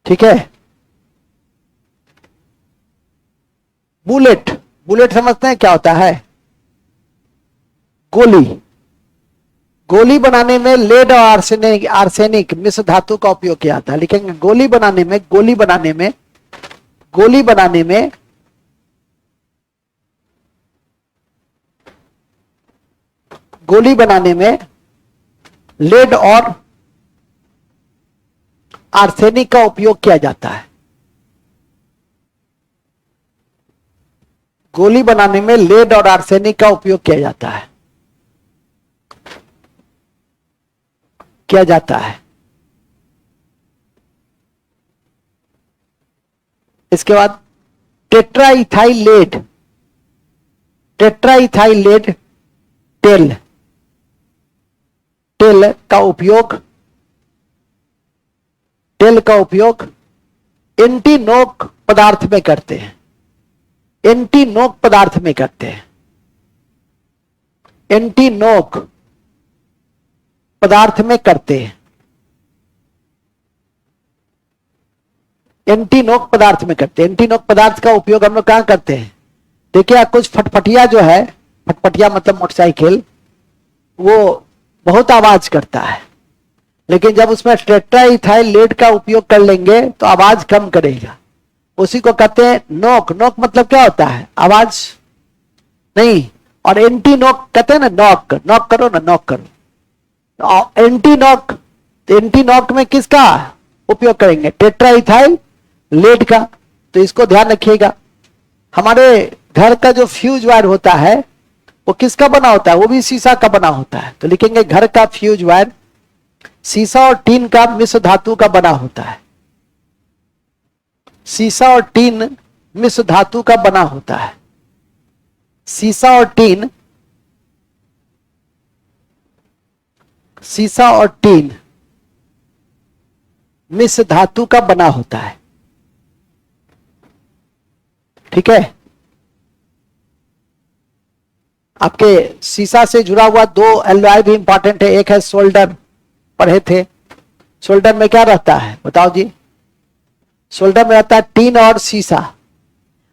ठीक है। बुलेट, बुलेट समझते हैं क्या होता है? गोली। गोली बनाने में लेड और आर्सेनिक, आर्सेनिक मिश्र धातु का उपयोग किया जाता है। लिखेंगे गोली बनाने में, गोली बनाने में, गोली बनाने में गोली बनाने में लेड और आर्सेनिक का उपयोग किया जाता है। गोली बनाने में लेड और आर्सेनिक का उपयोग किया जाता है, किया जाता है। इसके बाद tetraethyl lead, tetraethyl lead, TEL, TEL का उपयोग, टेल का उपयोग एंटी नोक पदार्थ में करते हैं। एंटी नोक पदार्थ में करते हैं। एंटी नोक पदार्थ में करते हैं। एंटी नोक पदार्थ में करते हैं। एंटी नोक पदार्थ का उपयोग हम लोग कहां करते हैं? देखिए कुछ फटफटिया जो है, फटफटिया मतलब मोटरसाइकिल, वो बहुत आवाज करता है, लेकिन जब उसमें टेट्राइथाइल लेड का उपयोग कर लेंगे तो आवाज कम करेगा। उसी को कहते हैं नोक। नोक मतलब क्या होता है? आवाज नहीं। और एंटी नोक कहते हैं ना, नॉक, नॉक करो ना, नॉक करो। एंटी नॉक, एंटी नॉक में किसका उपयोग करेंगे? टेट्राइथाइल लेड का। तो इसको ध्यान रखिएगा। हमारे घर का जो फ्यूज वायर होता है वो किसका बना होता है? वो भी शीशा का बना होता है। तो लिखेंगे घर का फ्यूज वायर शीशा और टीन का मिश्र धातु का बना होता है। शीशा और टीन मिश्र धातु का बना होता है। शीशा और टीन, शीशा और टीन मिश्र धातु का बना होता है। ठीक है। आपके शीशा से जुड़ा हुआ दो एलॉय भी इंपॉर्टेंट है। एक है सोल्डर, पढ़े थे। सोल्डर में क्या रहता है बताओ जी? सोल्डर में रहता है टीन और शीशा।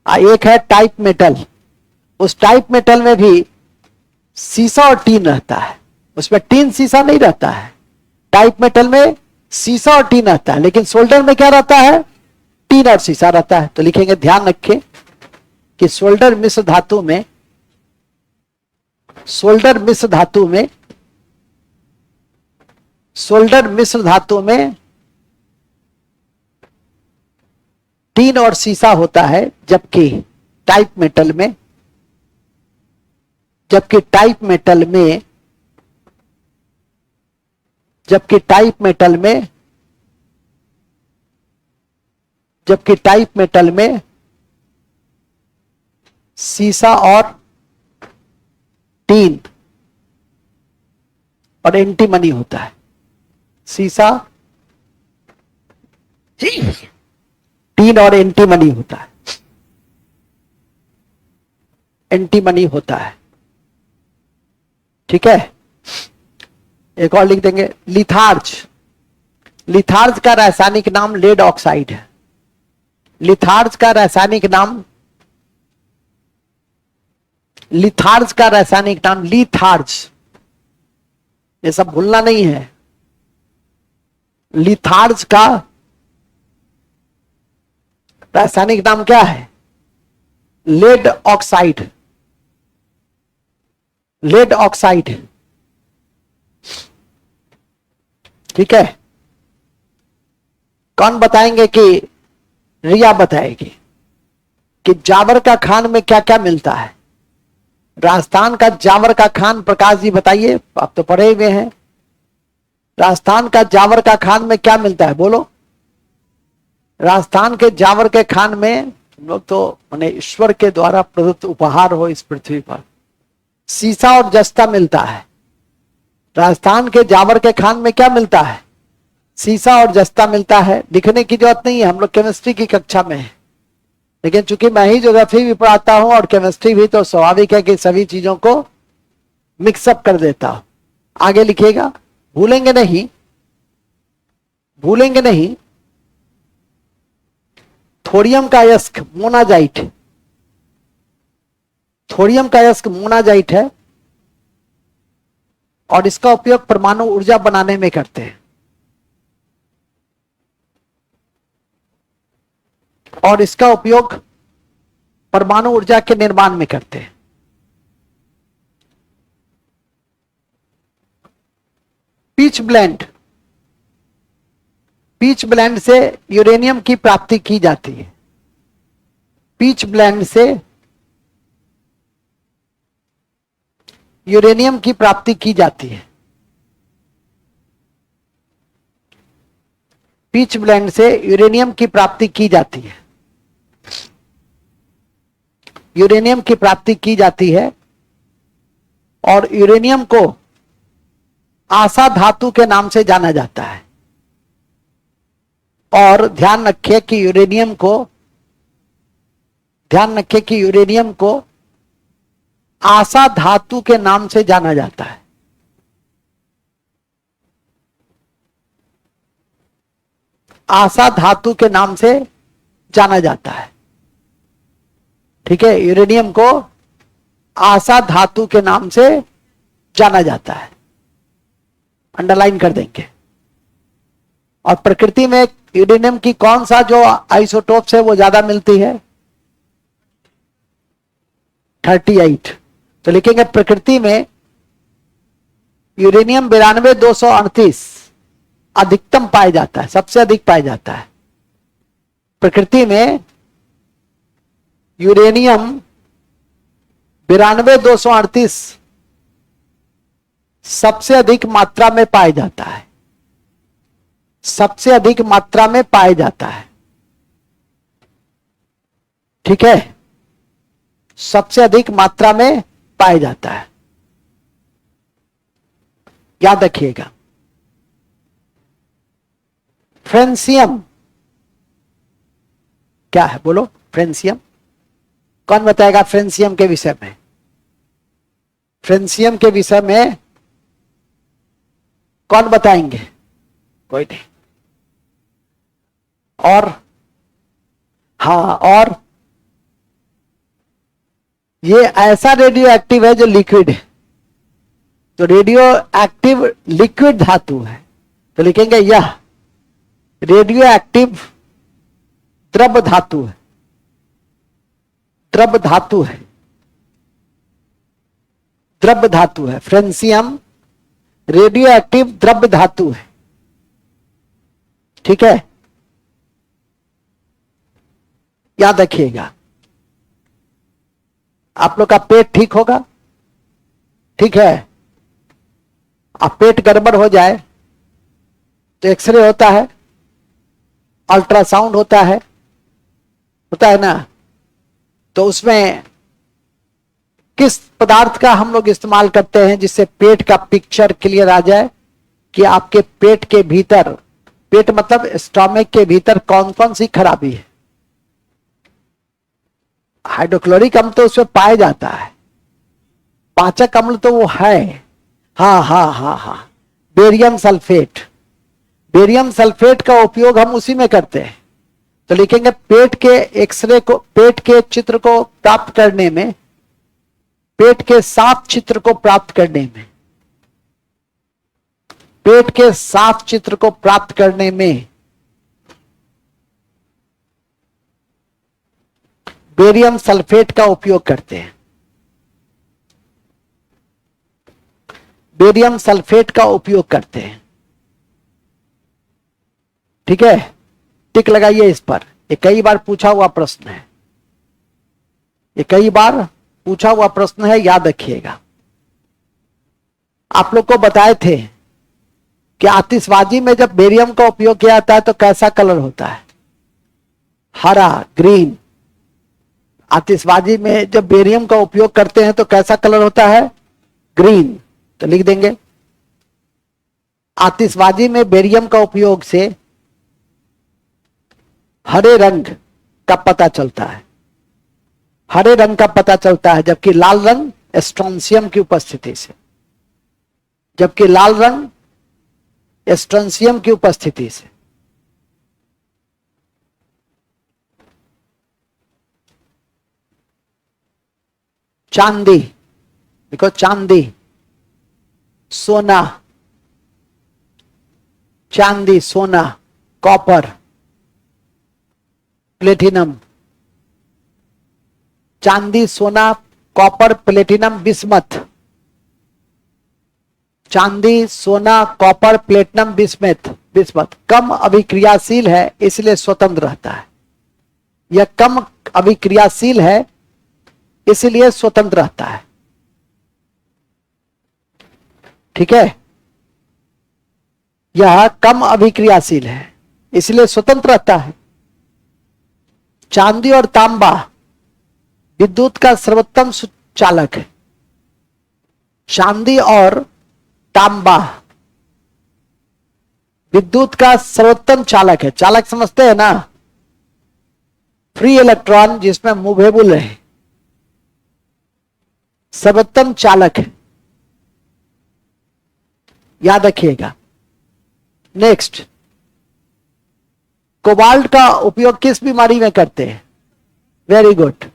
एक है टाइप मेटल। उस टाइप मेटल में भी शीशा और टीन रहता है। उसमें टीन शीशा नहीं रहता है। टाइप मेटल में शीशा और टीन रहता है, लेकिन सोल्डर में क्या रहता है? टीन और शीशा रहता है। तो लिखेंगे, ध्यान रखें कि सोल्डर मिश्र धातु में, सोल्डर मिश्र धातु में, सोल्डर मिश्र धातु में टीन और शीशा होता है, जबकि टाइप मेटल में, जबकि टाइप मेटल में, जबकि टाइप मेटल में, जबकि टाइप मेटल में शीशा और टीन और एंटीमनी होता है। शीशा, टीन और एंटीमनी होता है। एंटीमनी होता है। ठीक है। एक और लिख देंगे, लिथार्ज। लिथार्ज का रासायनिक नाम लेड ऑक्साइड है। लिथार्ज का रासायनिक नाम लिथार्ज का रासायनिक नाम, लिथार्ज, ये सब भूलना नहीं है। लिथार्ज का रासायनिक नाम क्या है? Lead oxide, lead oxide. ठीक है, कौन बताएंगे? कि रिया बताएगी कि जावर का खान में क्या क्या मिलता है। राजस्थान का जावर का खान, प्रकाश जी बताइए, आप तो पढ़े हुए हैं। राजस्थान का जावर का खान में क्या मिलता है, बोलो। राजस्थान के जावर के खान में, हम लोग तो माने ईश्वर के द्वारा प्रदत्त उपहार हो इस पृथ्वी पर, सीसा और जस्ता मिलता है। राजस्थान के जावर के खान में क्या मिलता है? सीसा और जस्ता मिलता है। लिखने की जरूरत नहीं है, हम लोग केमिस्ट्री की कक्षा में है। लेकिन चूंकि मैं ही ज्योग्राफी भी पढ़ाता हूं और केमिस्ट्री भी, तो स्वाभाविक है कि सभी चीजों को मिक्सअप कर देता हूं। आगे लिखिएगा, भूलेंगे नहीं, भूलेंगे नहीं। थोरियम का अयस्क मोनाजाइट, थोरियम का अयस्क मोनाजाइट है और इसका उपयोग परमाणु ऊर्जा बनाने में करते हैं। और इसका उपयोग परमाणु ऊर्जा के निर्माण में करते हैं। पीच ब्लेंड, पीच ब्लेंड से यूरेनियम की प्राप्ति की जाती है। पीच ब्लेंड से यूरेनियम की प्राप्ति की जाती है। पीच ब्लेंड से यूरेनियम की प्राप्ति की जाती है। यूरेनियम की प्राप्ति की जाती है और यूरेनियम को आशा धातु के नाम से जाना जाता है। और ध्यान रखिए कि यूरेनियम को, ध्यान रखिए कि यूरेनियम को आशा धातु के नाम से जाना जाता है। आशा धातु के नाम से जाना जाता है। ठीक है, यूरेनियम को आशा धातु के नाम से जाना जाता है, अंडरलाइन कर देंगे। और प्रकृति में यूरेनियम की कौन सा जो आइसोटोप्स है वो ज्यादा मिलती है? 38। तो लिखेंगे प्रकृति में यूरेनियम 92,238 अधिकतम पाया जाता है, सबसे अधिक पाया जाता है। प्रकृति में यूरेनियम 92,238 सबसे अधिक मात्रा में पाया जाता है, सबसे अधिक मात्रा में पाया जाता है। ठीक है, सबसे अधिक मात्रा में पाया जाता है, याद रखिएगा। फ्रेंसियम क्या है, बोलो। फ्रेंसियम कौन बताएगा? फ्रेंसियम के विषय में, फ्रेंसियम के विषय में कौन बताएंगे? कोई नहीं। और हाँ, और ये ऐसा रेडियो एक्टिव है जो लिक्विड है, तो रेडियो एक्टिव लिक्विड धातु है। तो लिखेंगे यह रेडियो एक्टिव द्रव धातु है, द्रव धातु है, द्रव धातु है। फ्रेंसियम रेडियो एक्टिव द्रव धातु है। ठीक है, याद रखिएगा। आप लोग का पेट ठीक होगा, ठीक है। अब पेट गड़बड़ हो जाए तो एक्सरे होता है, अल्ट्रासाउंड होता है ना। तो उसमें किस पदार्थ का हम लोग इस्तेमाल करते हैं जिससे पेट का पिक्चर क्लियर आ जाए कि आपके पेट के भीतर, पेट मतलब स्टोमक के भीतर कौन कौन सी खराबी है। हाइड्रोक्लोरिक अम्ल तो उसमें पाया जाता है, पाचक अम्ल तो वो है। हाँ, बेरियम सल्फेट, बेरियम सल्फेट का उपयोग हम उसी में करते हैं। तो लिखेंगे पेट के एक्सरे को, पेट के चित्र को प्राप्त करने में पेट के साफ चित्र को प्राप्त करने में, पेट के साफ चित्र को प्राप्त करने में बेरियम सल्फेट का उपयोग करते हैं। बेरियम सल्फेट का उपयोग करते हैं। ठीक है, टिक लगाइए इस पर। ये कई बार पूछा हुआ प्रश्न है, ये कई बार पूछा हुआ प्रश्न है, याद रखिएगा। आप लोग को बताए थे कि आतिशबाजी में जब बेरियम का उपयोग किया जाता है तो कैसा कलर होता है? हरा, ग्रीन। आतिशबाजी में जब बेरियम का उपयोग करते हैं तो कैसा कलर होता है? ग्रीन। तो लिख देंगे, आतिशबाजी में बेरियम का उपयोग से हरे रंग का पता चलता है, हरे रंग का पता चलता है, जबकि लाल रंग स्ट्रोंसियम की उपस्थिति से, जबकि लाल रंग स्ट्रोंसियम की उपस्थिति से। चांदी, देखो चांदी, सोना, चांदी, सोना, कॉपर, प्लेटिनम, चांदी, सोना, कॉपर, प्लेटिनम, बिस्मथ। चांदी, सोना, कॉपर, प्लेटिनम, बिस्मथ कम अभिक्रियाशील है, इसलिए स्वतंत्र रहता है। यह कम अभिक्रियाशील है, इसलिए स्वतंत्र रहता है। ठीक है, यह कम अभिक्रियाशील है, इसलिए स्वतंत्र रहता है। चांदी और तांबा विद्युत का सर्वोत्तम चालक है। चांदी और तांबा विद्युत का सर्वोत्तम चालक है। चालक समझते हैं ना? फ्री इलेक्ट्रॉन जिसमें मूवेबल है, सर्वोत्तम चालक है, याद रखिएगा। नेक्स्ट, कोबाल्ट का उपयोग किस बीमारी में करते हैं? Very good.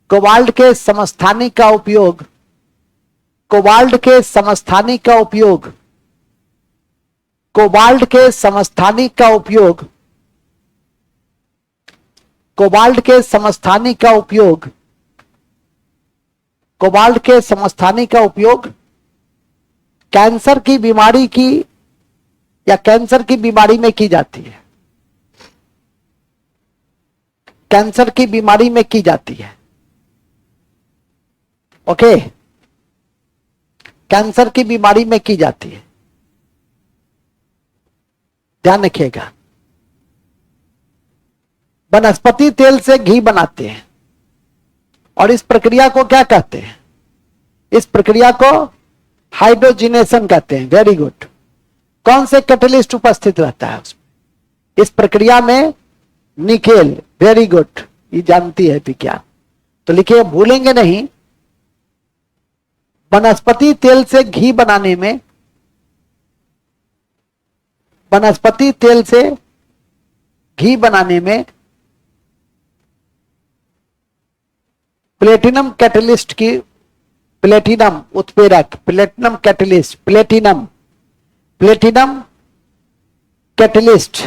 कोबाल्ट के समस्थानिक का उपयोग, कोबाल्ट के समस्थानिक का उपयोग, कोबाल्ट के समस्थानिक का उपयोग, कोबाल्ट के समस्थानिक का उपयोग, कोबाल्ट के समस्थानिक का उपयोग कैंसर की बीमारी की या कैंसर की बीमारी में की जाती है। कैंसर की बीमारी में की जाती है। ओके, कैंसर की बीमारी में की जाती है, ध्यान रखिएगा। वनस्पति तेल से घी बनाते हैं और इस प्रक्रिया को क्या कहते हैं? इस प्रक्रिया को हाइड्रोजिनेशन कहते हैं। Very good. कौन से कैटलिस्ट उपस्थित रहता है उसमें? इस प्रक्रिया में निकेल। वेरी गुड, ये जानती है विज्ञान। तो लिखिए, भूलेंगे नहीं। वनस्पति तेल से घी बनाने में, वनस्पति तेल से घी बनाने में प्लेटिनम कैटलिस्ट की, प्लेटिनम उत्प्रेरक, platinum catalyst, platinum, platinum catalyst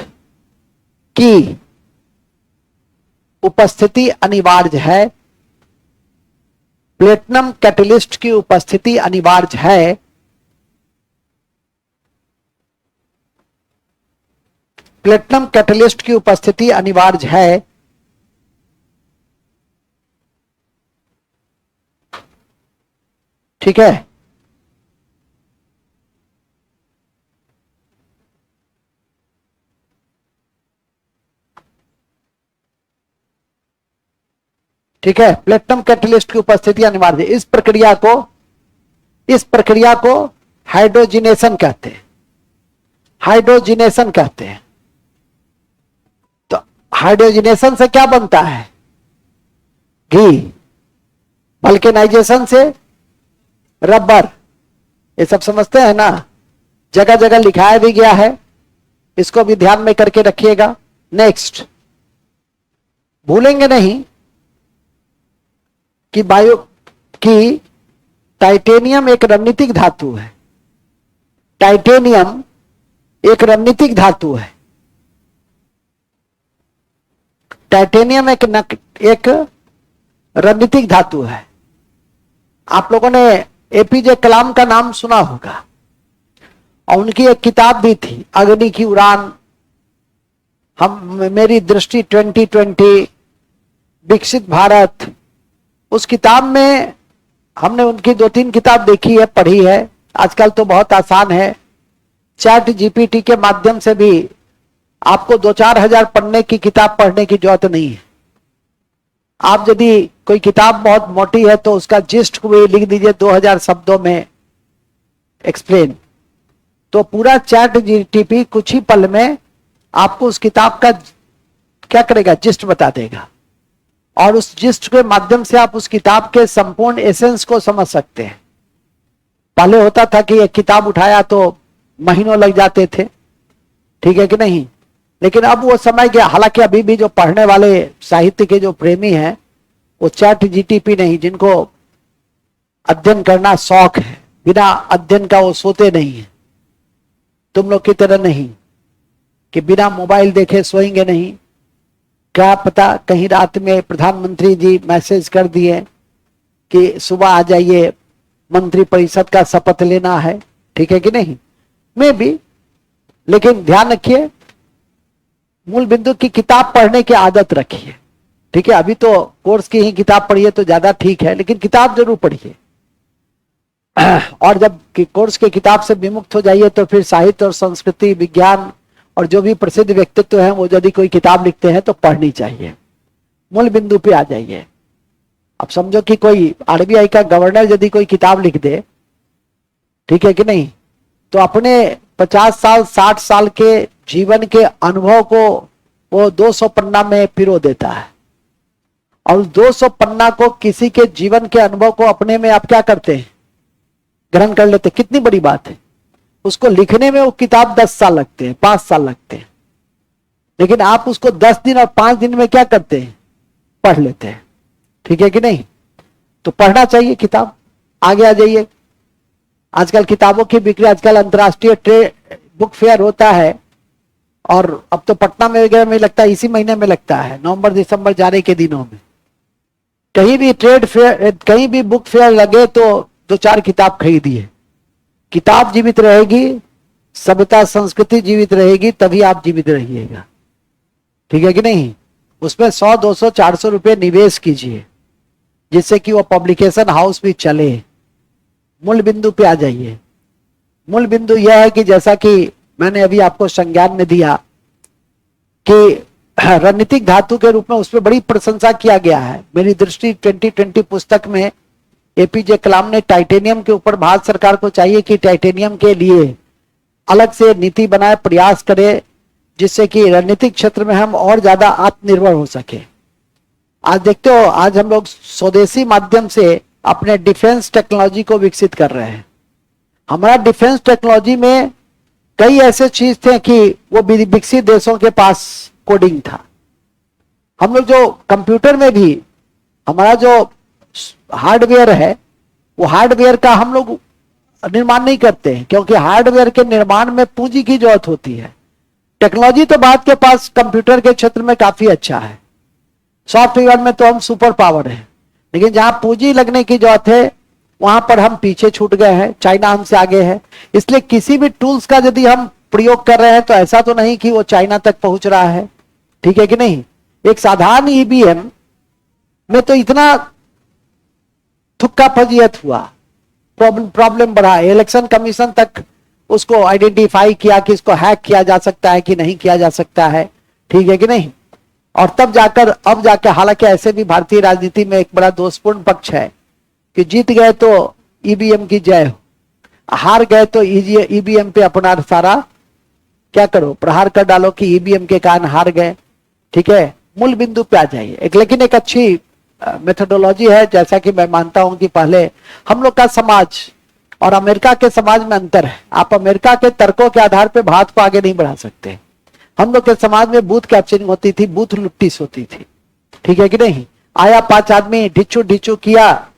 की उपस्थिति अनिवार्य है। प्लेटिनम कैटलिस्ट की उपस्थिति अनिवार्य है। प्लेटिनम कैटलिस्ट की उपस्थिति अनिवार्य है। ठीक है, ठीक है, प्लेटिनम कैटलिस्ट की उपस्थिति अनिवार्य है। इस प्रक्रिया को हाइड्रोजिनेशन कहते हैं। हाइड्रोजिनेशन कहते हैं। तो हाइड्रोजिनेशन से क्या बनता है? घी। वल्केनाइजेशन से रबर। ये सब समझते हैं ना? जगह जगह लिखाया भी गया है, इसको भी ध्यान में करके रखिएगा। नेक्स्ट, भूलेंगे नहीं कि टाइटेनियम एक रणनीतिक धातु है। टाइटेनियम एक रणनीतिक धातु है। टाइटेनियम एक रणनीतिक धातु है। आप लोगों ने एपीजे कलाम का नाम सुना होगा और उनकी एक किताब भी थी, अग्नि की उड़ान, मेरी दृष्टि 2020, विकसित भारत। उस किताब में हमने उनकी 2-3 किताब देखी है, पढ़ी है। आजकल तो बहुत आसान है, चैट जीपीटी के माध्यम से भी आपको 2-4 हजार पन्ने की किताब पढ़ने की जरूरत नहीं है। आप यदि कोई किताब बहुत मोटी है तो उसका जिस्ट को भी लिख दीजिए 2000 शब्दों में एक्सप्लेन, तो पूरा चैट जीपीटी कुछ ही पल में आपको उस किताब का क्या करेगा, जिस्ट बता देगा। और उस जिस्ट के माध्यम से आप उस किताब के संपूर्ण एसेंस को समझ सकते हैं। पहले होता था कि एक किताब उठाया तो महीनों लग जाते थे, ठीक है कि नहीं, लेकिन अब वो समय गया। हालांकि अभी भी जो पढ़ने वाले साहित्य के जो प्रेमी हैं वो चैट जीटीपी नहीं, जिनको अध्ययन करना शौक है, बिना अध्ययन का वो सोते नहीं है। तुम लोग की तरह नहीं कि बिना मोबाइल देखे सोएंगे नहीं। क्या पता कहीं रात में प्रधानमंत्री जी मैसेज कर दिए कि सुबह आ जाइए, मंत्री परिषद का शपथ लेना है, ठीक है कि नहीं, मैं भी। लेकिन ध्यान रखिए, मूल बिंदु की किताब पढ़ने की आदत रखिए, ठीक है। अभी तो कोर्स की ही किताब पढ़िए तो ज्यादा ठीक है, लेकिन किताब जरूर पढ़िए। और जब कोर्स के किताब से विमुक्त हो जाइए तो फिर साहित्य और संस्कृति, विज्ञान और जो भी प्रसिद्ध व्यक्तित्व हैं वो यदि कोई किताब लिखते हैं तो पढ़नी चाहिए। मूल बिंदु पे आ जाइए। अब समझो कि कोई आरबीआई का गवर्नर यदि कोई किताब लिख दे, ठीक है कि नहीं, तो अपने 50 साल 60 साल के जीवन के अनुभव को वो 200 पन्ना में पिरो देता है। और 200 पन्ना को, किसी के जीवन के अनुभव को अपने में आप क्या करते हैं, ग्रहण कर लेते। कितनी बड़ी बात है। उसको लिखने में वो किताब 10 साल लगते हैं, 5 साल लगते हैं, लेकिन आप उसको 10 दिन और 5 दिन में क्या करते हैं, पढ़ लेते हैं, ठीक है कि नहीं। तो पढ़ना चाहिए किताब। आगे आ जाइए। आजकल किताबों की बिक्री, आजकल अंतर्राष्ट्रीय बुक फेयर होता है और अब तो पटना में वगैरह में लगता है, इसी महीने में लगता है, नवंबर दिसंबर जाने के दिनों में। कहीं भी ट्रेड फेयर, कहीं भी बुक फेयर लगे तो 2-4 किताब खरीदिए। किताब जीवित रहेगी, सभ्यता संस्कृति जीवित रहेगी, तभी आप जीवित रहिएगा, ठीक है कि नहीं। उसमें 100, 200, 400 रुपए निवेश कीजिए जिससे कि वो पब्लिकेशन हाउस भी चले। मूल बिंदु पे आ जाइए। मूल बिंदु यह है कि जैसा कि मैंने अभी आपको संज्ञान में दिया कि रणनीतिक धातु के रूप में उसमें बड़ी प्रशंसा किया गया है। मेरी दृष्टि 2020 पुस्तक में एपीजे कलाम ने टाइटेनियम के ऊपर, भारत सरकार को चाहिए कि टाइटेनियम के लिए अलग से नीति बनाए, प्रयास करे, जिससे कि रणनीतिक क्षेत्र में हम और ज्यादा आत्मनिर्भर हो सके। आज देखते हो, आज हम लोग स्वदेशी माध्यम से अपने डिफेंस टेक्नोलॉजी को विकसित कर रहे हैं। हमारा डिफेंस टेक्नोलॉजी में कई ऐसे चीज थे कि वो विकसित देशों के पास कोडिंग था। हम लोग जो कंप्यूटर में भी हमारा जो हार्डवेयर है, वो हार्डवेयर का हम लोग निर्माण नहीं करते हैं, क्योंकि हार्डवेयर के निर्माण में पूंजी की जरूरत होती है। टेक्नोलॉजी तो भारत के पास कंप्यूटर के क्षेत्र में काफी अच्छा है, सॉफ्टवेयर में तो हम सुपर पावर है, लेकिन जहां पूंजी लगने की जरूरत है वहां पर हम पीछे छूट गए हैं। चाइना हमसे आगे है। इसलिए किसी भी टूल्स का यदि हम प्रयोग कर रहे हैं तो ऐसा तो नहीं कि वो चाइना तक पहुंच रहा है, ठीक है कि नहीं। एक साधारण ईवीएम में तो इतना थुक्का फजीयत हुआ, प्रॉब्लम बढ़ा, इलेक्शन कमीशन तक उसको आइडेंटिफाई किया कि इसको हैक किया जा सकता है कि नहीं किया जा सकता है, ठीक है कि नहीं। और तब जाकर, अब जाकर, हालांकि ऐसे भी भारतीय राजनीति में एक बड़ा दोषपूर्ण पक्ष है कि जीत गए तो ईवीएम की जय हो, हार गए तो ईवीएम पे अपना सारा क्या करो, प्रहार कर डालो कि ईवीएम के कारण हार गए, ठीक है। मूल बिंदु पे आ जाइए। लेकिन एक अच्छी मेथोडोलॉजी है, जैसा कि मैं मानता हूं कि पहले हम लोग का समाज और अमेरिका के समाज में अंतर है। आप अमेरिका के तर्कों के आधार पर भारत को आगे नहीं बढ़ा सकते। हम लोग के समाज में बूथ कैप्चरिंग होती थी, बूथ लुप्टिस होती थी, ठीक है कि नहीं। आया 5 आदमी ढिचू ढिचू किया,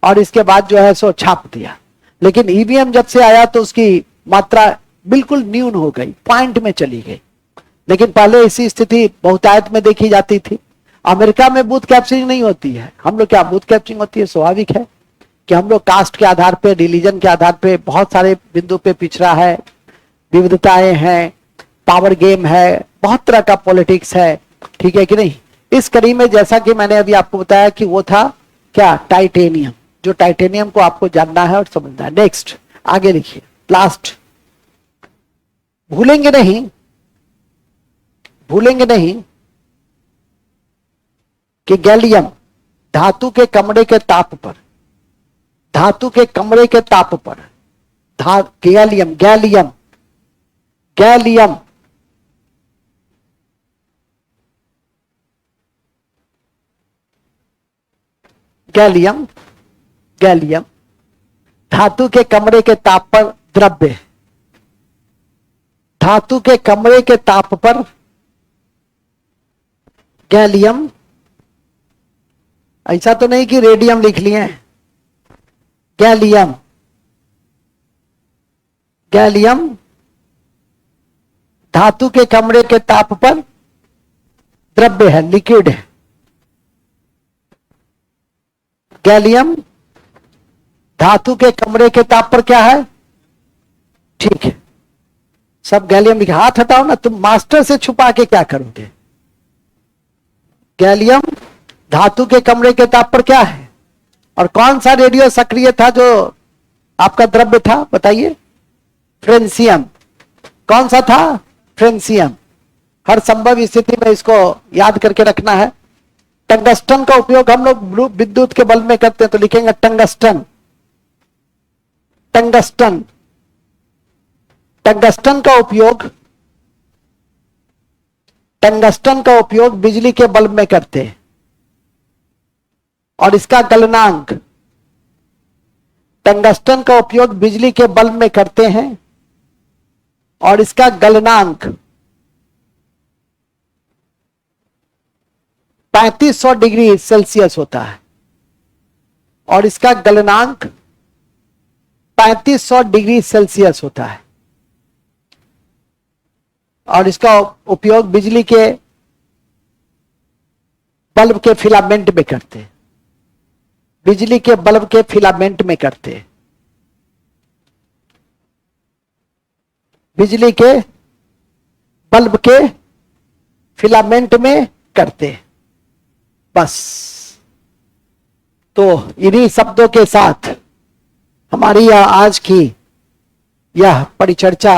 और इसके बाद जो है सो छाप दिया। लेकिन ईवीएम जब से आया तो उसकी मात्रा बिल्कुल न्यून हो गई, पॉइंट में चली गई। लेकिन पहले ऐसी स्थिति बहुतायत में देखी जाती थी। अमेरिका में बूथ कैप्चरिंग नहीं होती है, हम लोग क्या बूथ कैप्चरिंग होती है। स्वाभाविक है कि हम लोग कास्ट के आधार पे, रिलीजन के आधार पे बहुत सारे बिंदु पे पिछड़ा है, विविधताएं हैं, पावर गेम है, बहुत तरह का पॉलिटिक्स है, ठीक है कि नहीं। इस कड़ी में जैसा कि मैंने अभी आपको बताया कि वो था क्या, टाइटेनियम। जो टाइटेनियम को आपको जानना है और समझना है। नेक्स्ट आगे लिखिए, लास्ट, भूलेंगे नहीं, भूलेंगे नहीं कि गैलियम धातु के कमरे के ताप पर, धातु के कमरे के ताप पर, gallium gallium gallium gallium gallium धातु के कमरे के ताप पर द्रव्य, धातु के कमरे के ताप पर गैलियम, ऐसा तो नहीं कि रेडियम लिख लिए, गैलियम, गैलियम धातु के कमरे के ताप पर द्रव्य है, लिक्विड है। गैलियम धातु के कमरे के ताप पर क्या है, ठीक है, सब गैलियम लिखा। हाथ हटाओ ना, तुम मास्टर से छुपा के क्या करोगे। गैलियम धातु के कमरे के ताप पर क्या है, और कौन सा रेडियो सक्रिय था जो आपका द्रव्य था, बताइए। फ्रेंसियम, कौन सा था, फ्रेंसियम। हर संभव स्थिति में इसको याद करके रखना है। टंगस्टन का उपयोग हम लोग विद्युत के बल्ब में करते हैं, तो लिखेंगे टंगस्टन, टंगस्टन। टंगस्टन का उपयोग, टंगस्टन का उपयोग बिजली के बल्ब में करते हैं, और इसका गलनांक, टंगस्टन का उपयोग बिजली के बल्ब में करते हैं और इसका गलनांक 3500 डिग्री सेल्सियस होता है, और इसका गलनांक 3500 डिग्री सेल्सियस होता है, और इसका उपयोग बिजली के बल्ब के फिलामेंट में करते हैं, बिजली के बल्ब के फिलामेंट में करते हैं, बिजली के बल्ब के फिलामेंट में करते हैं। बस, तो इन्हीं शब्दों के साथ हमारी यह आज की यह परिचर्चा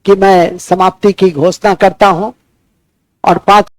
की मैं समाप्ति की घोषणा करता हूं, और 5